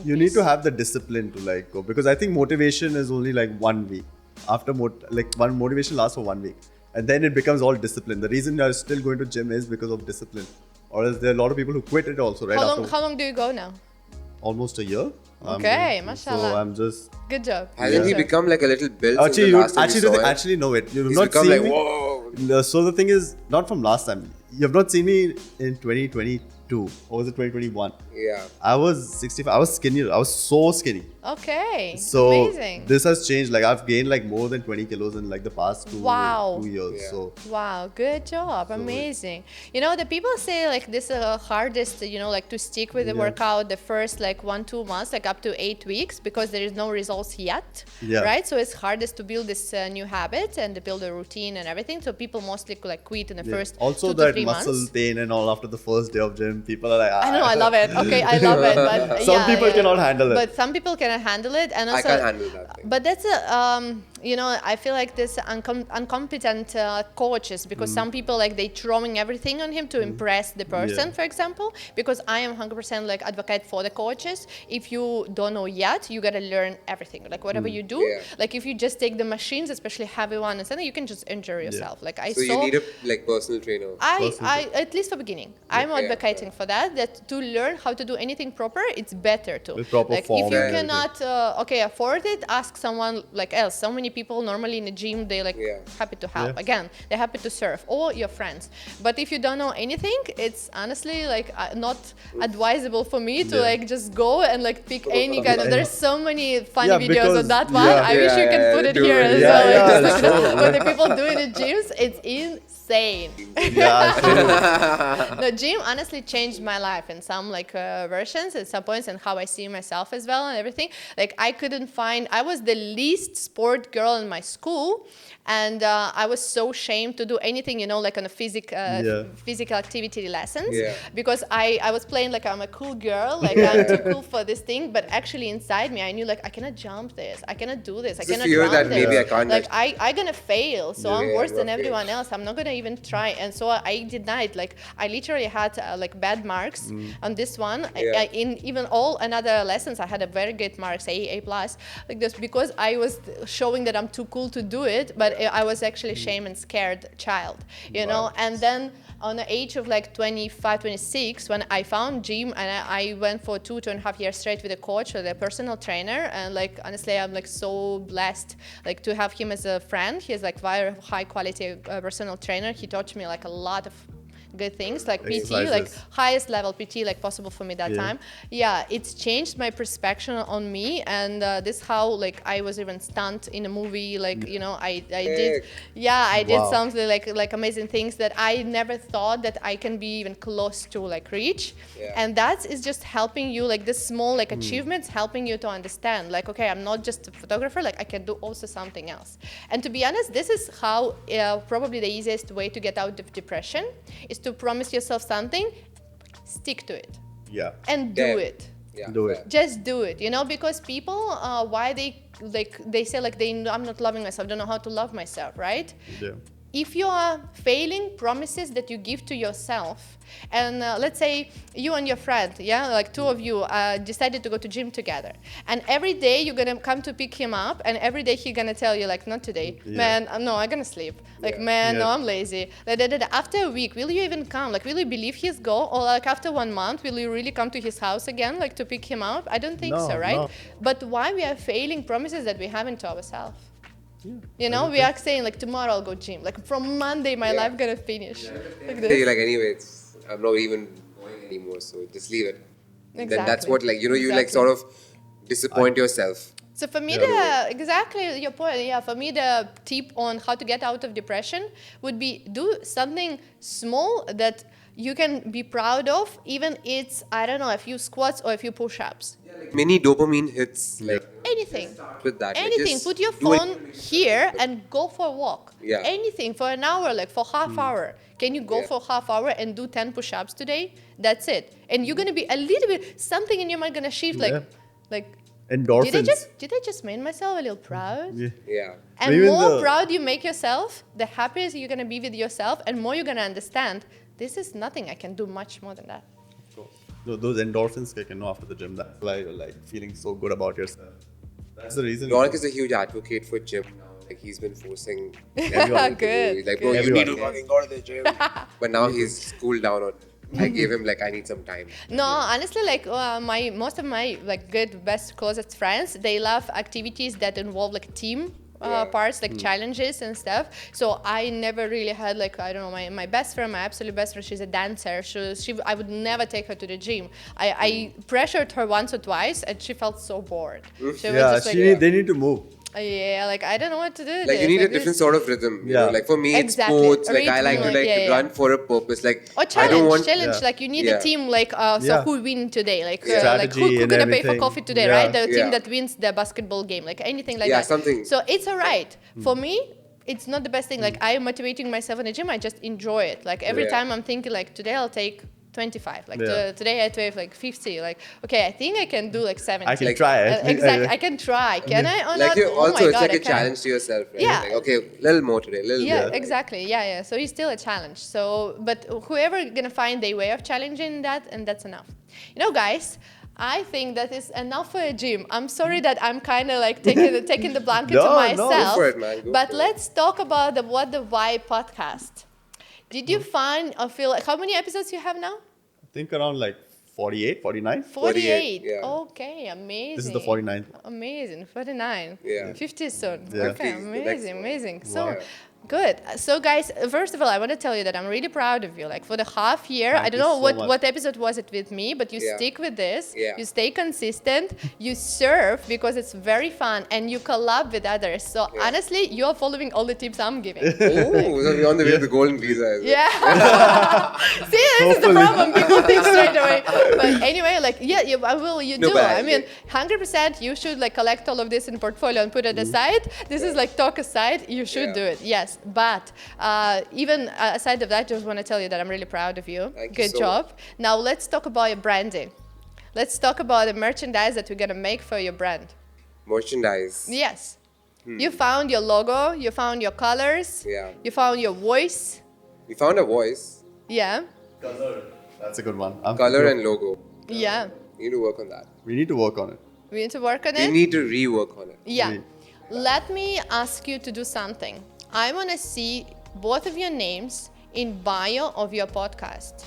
in You need peace. to have the discipline to like go, because I think motivation is only like 1 week. After like one motivation lasts for 1 week, and then it becomes all discipline. The reason you're still going to gym is because of discipline, or else there are a lot of people who quit it also, right? How long do you go now? Almost a year. Okay, mashallah. So I'm just. Good job. Hasn't he Good job. become like a little built Actually, since the last time you saw him? actually know it. You've He's not become seen like, me. whoa. So the thing is, not from last time. You've not seen me in 2022, or was it 2021? Yeah. I was 65. I was skinny. I was so skinny. Okay. So amazing. this has changed. Like I've gained like more than 20 kilos in like the past 2 years. Yeah. So Wow, good job. Amazing. You know, the people say like this is the hardest, you know, like to stick with the workout the first like 1-2 months, like up to 8 weeks, because there is no results yet, right? So it's hardest to build this new habit and to build a routine and everything. So people mostly like quit in the first also 2 to that 3 muscle months. pain and all after the first day of gym, people are like, I know, I love it. Okay, I love it. But Some people cannot handle it. But some people cannot handle it, and also I can't handle that thing. But that's a you know, I feel like this incompetent coaches, because some people like they throwing everything on him to impress the person, for example. Because I am 100% like advocate for the coaches. If you don't know yet, you gotta learn everything. Like whatever you do, like if you just take the machines, especially heavy one and something, you can just injure yourself. Like I So saw. you need a like personal trainer. I at least for beginning, I'm advocating for that. That to learn how to do anything proper, it's better to. With proper like form if you and cannot, afford it, ask someone like else. So many people normally in the gym, they like happy to help. Again, they're happy to serve, or your friends. But if you don't know anything, it's honestly like not advisable for me to like just go and like pick any kind of. There's so many funny videos because- on that one. I wish you can put it do here it. as Yeah, well. yeah, Like, just sure. like, what the people do in the gyms, it's insane. yeah, true. No, gym honestly changed my life in some like versions at some points, and how I see myself as well and everything. Like I couldn't find, I was the least sport girl in my school, and I was so ashamed to do anything, you know, like on a physical activity lessons, because I was playing like I'm a cool girl, like I'm too cool for this thing, but actually inside me I knew like I cannot jump this, I cannot do this, I It's a cannot fear run that this. maybe I can't Like touch. I gonna fail, so I'm worse than roughly. everyone else. I'm not gonna even try, and so I denied. Like I literally had like bad marks on this one. In even all another lessons, I had a very good marks, A plus, like this, because I was showing that I'm too cool to do it. But I was actually shame and scared child, you know. And then on the age of like 25, 26, when I found gym, and I went for 2.5 years straight with a coach or a personal trainer, and like honestly, I'm like so blessed like to have him as a friend. He's like very high quality personal trainer. He taught me like a lot of good things like PT, like highest level PT like possible for me that time. Yeah, it's changed my perspective on me, and this how like I was even stunned in a movie, like you know, I did something like amazing things that I never thought that I can be even close to like reach. And that is just helping you, like this small like achievements helping you to understand like, okay, I'm not just a photographer, like I can do also something else. And to be honest, this is how probably the easiest way to get out of depression is to promise yourself something, stick to it, and do it. Do it. Just do it, you know, because people, why they say like I'm not loving myself, don't know how to love myself, right? Yeah. If you are failing promises that you give to yourself, and let's say you and your friend, like two of you decided to go to gym together, and every day you're gonna come to pick him up, and every day he's gonna tell you like, not today, man, no, I'm gonna sleep, like man, no, I'm lazy. After a week, will you even come? Like, will you believe his goal? Or like after 1 month, will you really come to his house again, like to pick him up? I don't think so, right? No. But why we are failing promises that we haven't to ourselves? You know, we are saying like tomorrow I'll go gym. Like from Monday my life gonna finish. Like this. You're like, anyway, I'm not even going anymore, so just leave it. Exactly. Then that's what, like, you know, you like sort of disappoint yourself. So for me, exactly your point. Yeah, for me the tip on how to get out of depression would be do something small that you can be proud of, even it's, I don't know, a few squats or a few push-ups. Like mini dopamine hits, like anything. With that, anything. like, put your phone here and go for a walk. Yeah. Anything for an hour, like for half hour. Can you go for half hour and do 10 push-ups today? That's it. And you're gonna be a little bit, something in your mind gonna shift, like endorphins. Did I just make myself a little proud? Yeah. And Even more proud you make yourself, the happier you're gonna be with yourself, and more you're gonna understand this is nothing. I can do much more than that. Those endorphins kick in after the gym. That's why you're like feeling so good about yourself. That's the reason. Raunak is a huge advocate for gym now. Like he's been forcing everyone to go. He's like, bro, you need to fucking go to the gym. But now he's cooled down on it. I gave him like, I need some time. No, honestly, like most of my like good, best, closest friends, they love activities that involve like team parts, like challenges and stuff. So I never really had like, I don't know, my best friend, my absolute best friend, she's a dancer. I would never take her to the gym. I pressured her once or twice and she felt so bored. They need to move. Yeah, like I don't know what to do. Like you need a different sort of rhythm. You know? Like for me, it's sports. Like I like to run for a purpose. Like or challenge. Like you need a team. Like so who win today? Like who gonna pay for coffee today? Right? The team that wins the basketball game. Like anything like that. Something. So it's alright for me. It's not the best thing. Like I am motivating myself in the gym. I just enjoy it. Like every time I'm thinking like today I'll take 25, like today I weigh like 50, like okay, I think I can do like 70. I can try it. Exactly, I can try. Can I or like not? Also, it's like a challenge to yourself, right? Yeah. Like, okay, a little more today, Exactly. Yeah. So it's still a challenge. So, but whoever gonna find their way of challenging that, and that's enough. You know, guys, I think that is enough for a gym. I'm sorry that I'm kind of like taking the blanket to myself. Go for it, man. But let's talk about the What the Why podcast. Did you find or feel like, how many episodes you have now? I think around like 48, 49. 48. Okay, amazing. This is the 49th. Amazing. 49. 50 soon. Yeah. Okay, amazing. So good. So guys, first of all, I want to tell you that I'm really proud of you. Like for the half year, I don't know what episode was it with me, but you stick with this. You stay consistent. You surf because it's very fun, and you collab with others. So honestly, you are following all the tips I'm giving. Oh, so we're on the way to the golden visa. Yeah. See, this is the problem. People think straight away. But anyway, like I will. You do. I mean, 100%. You should like collect all of this in portfolio and put it aside. This is like talk aside. You should do it. Yes. But even aside of that, I just want to tell you that I'm really proud of you. Good job. Now let's talk about your branding. Let's talk about the merchandise that we're going to make for your brand. Merchandise? Yes. You found your logo. You found your colors. Yeah. You found your voice. We found a voice. Yeah. Color. That's a good one. Color and logo. Yeah. We need to work on that. We need to work on it. We need to work on it? We need to rework on it. Yeah. Let me ask you to do something. I want to see both of your names in bio of your podcast.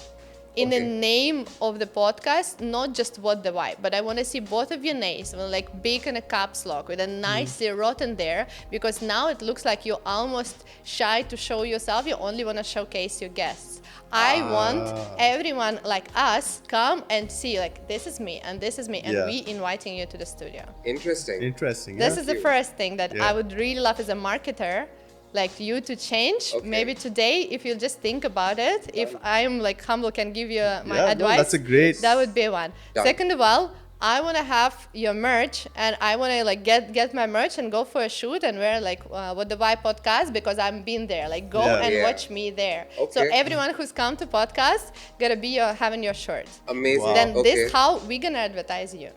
In the name of the podcast, not just what the why, but I want to see both of your names, like big in a caps lock with a nicely written there, because now it looks like you're almost shy to show yourself. You only want to showcase your guests. I want everyone like us come and see like this is me and this is me, and we inviting you to the studio. Interesting. This is the first thing that I would really love as a marketer, like you to change. Maybe today, if you just think about it, if I'm like humble, can give you my advice. That's a great. That would be one. Done. Second of all, I want to have your merch, and I want to like get my merch and go for a shoot and wear like What the Why podcast, because I've been there. Like go and watch me there. So everyone who's come to podcast gotta be having your shirt. Amazing. Wow. Then this how we gonna advertise you.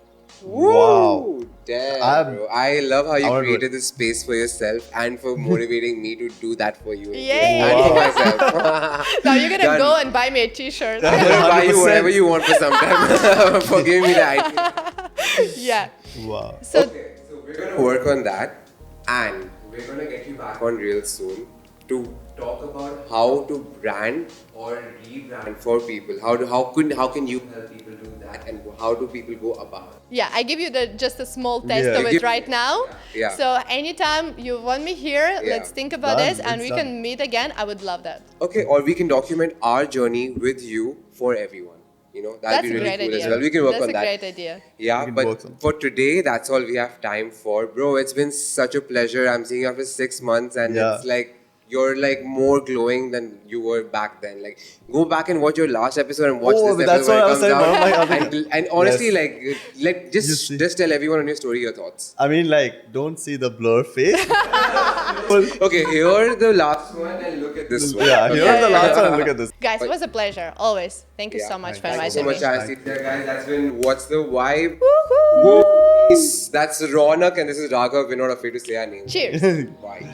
Wow. Damn, bro. I love how you created this space for yourself and for motivating me to do that for you. Yay. And for myself. Now you're gonna Done. go and buy me a t-shirt. I'm gonna buy you whatever you want for some time for giving me the idea. Yeah. Wow. So Okay, so we're gonna work on that, and we're gonna get you back on real soon to talk about how to brand or rebrand for people. How can you help people do that, and how do people go about it? yeah, I give you just a small taste Yeah. of it right now. Yeah. So anytime you want me here, let's think about Done. this, and we It's can done. meet again. I would love that. Okay, or we can document our journey with you for everyone. You know, that'd That's be a really great cool idea. as well. We can work That's on a that. great idea. Yeah, We can work but on- for today, that's all we have time for. Bro, it's been such a pleasure. I'm seeing you after 6 months, and it's like you're like more glowing than you were back then. Like, go back and watch your last episode and watch this that's episode what I when was it saying. comes One of out. my other- And honestly, Yes. like You see. just tell everyone on your story your thoughts. I mean, like, don't see the blur face. Okay, here the last one, and look at this one. Yeah, Okay. here's the last one. Look at this. Guys, it was a pleasure. Always. Thank you so much for Thank you so inviting much, me. Anastasia, guys. That's been What's the Vibe? Woohoo! Woo! That's Raunak, and this is Raghav. We're not afraid to say our names. Cheers. Bye.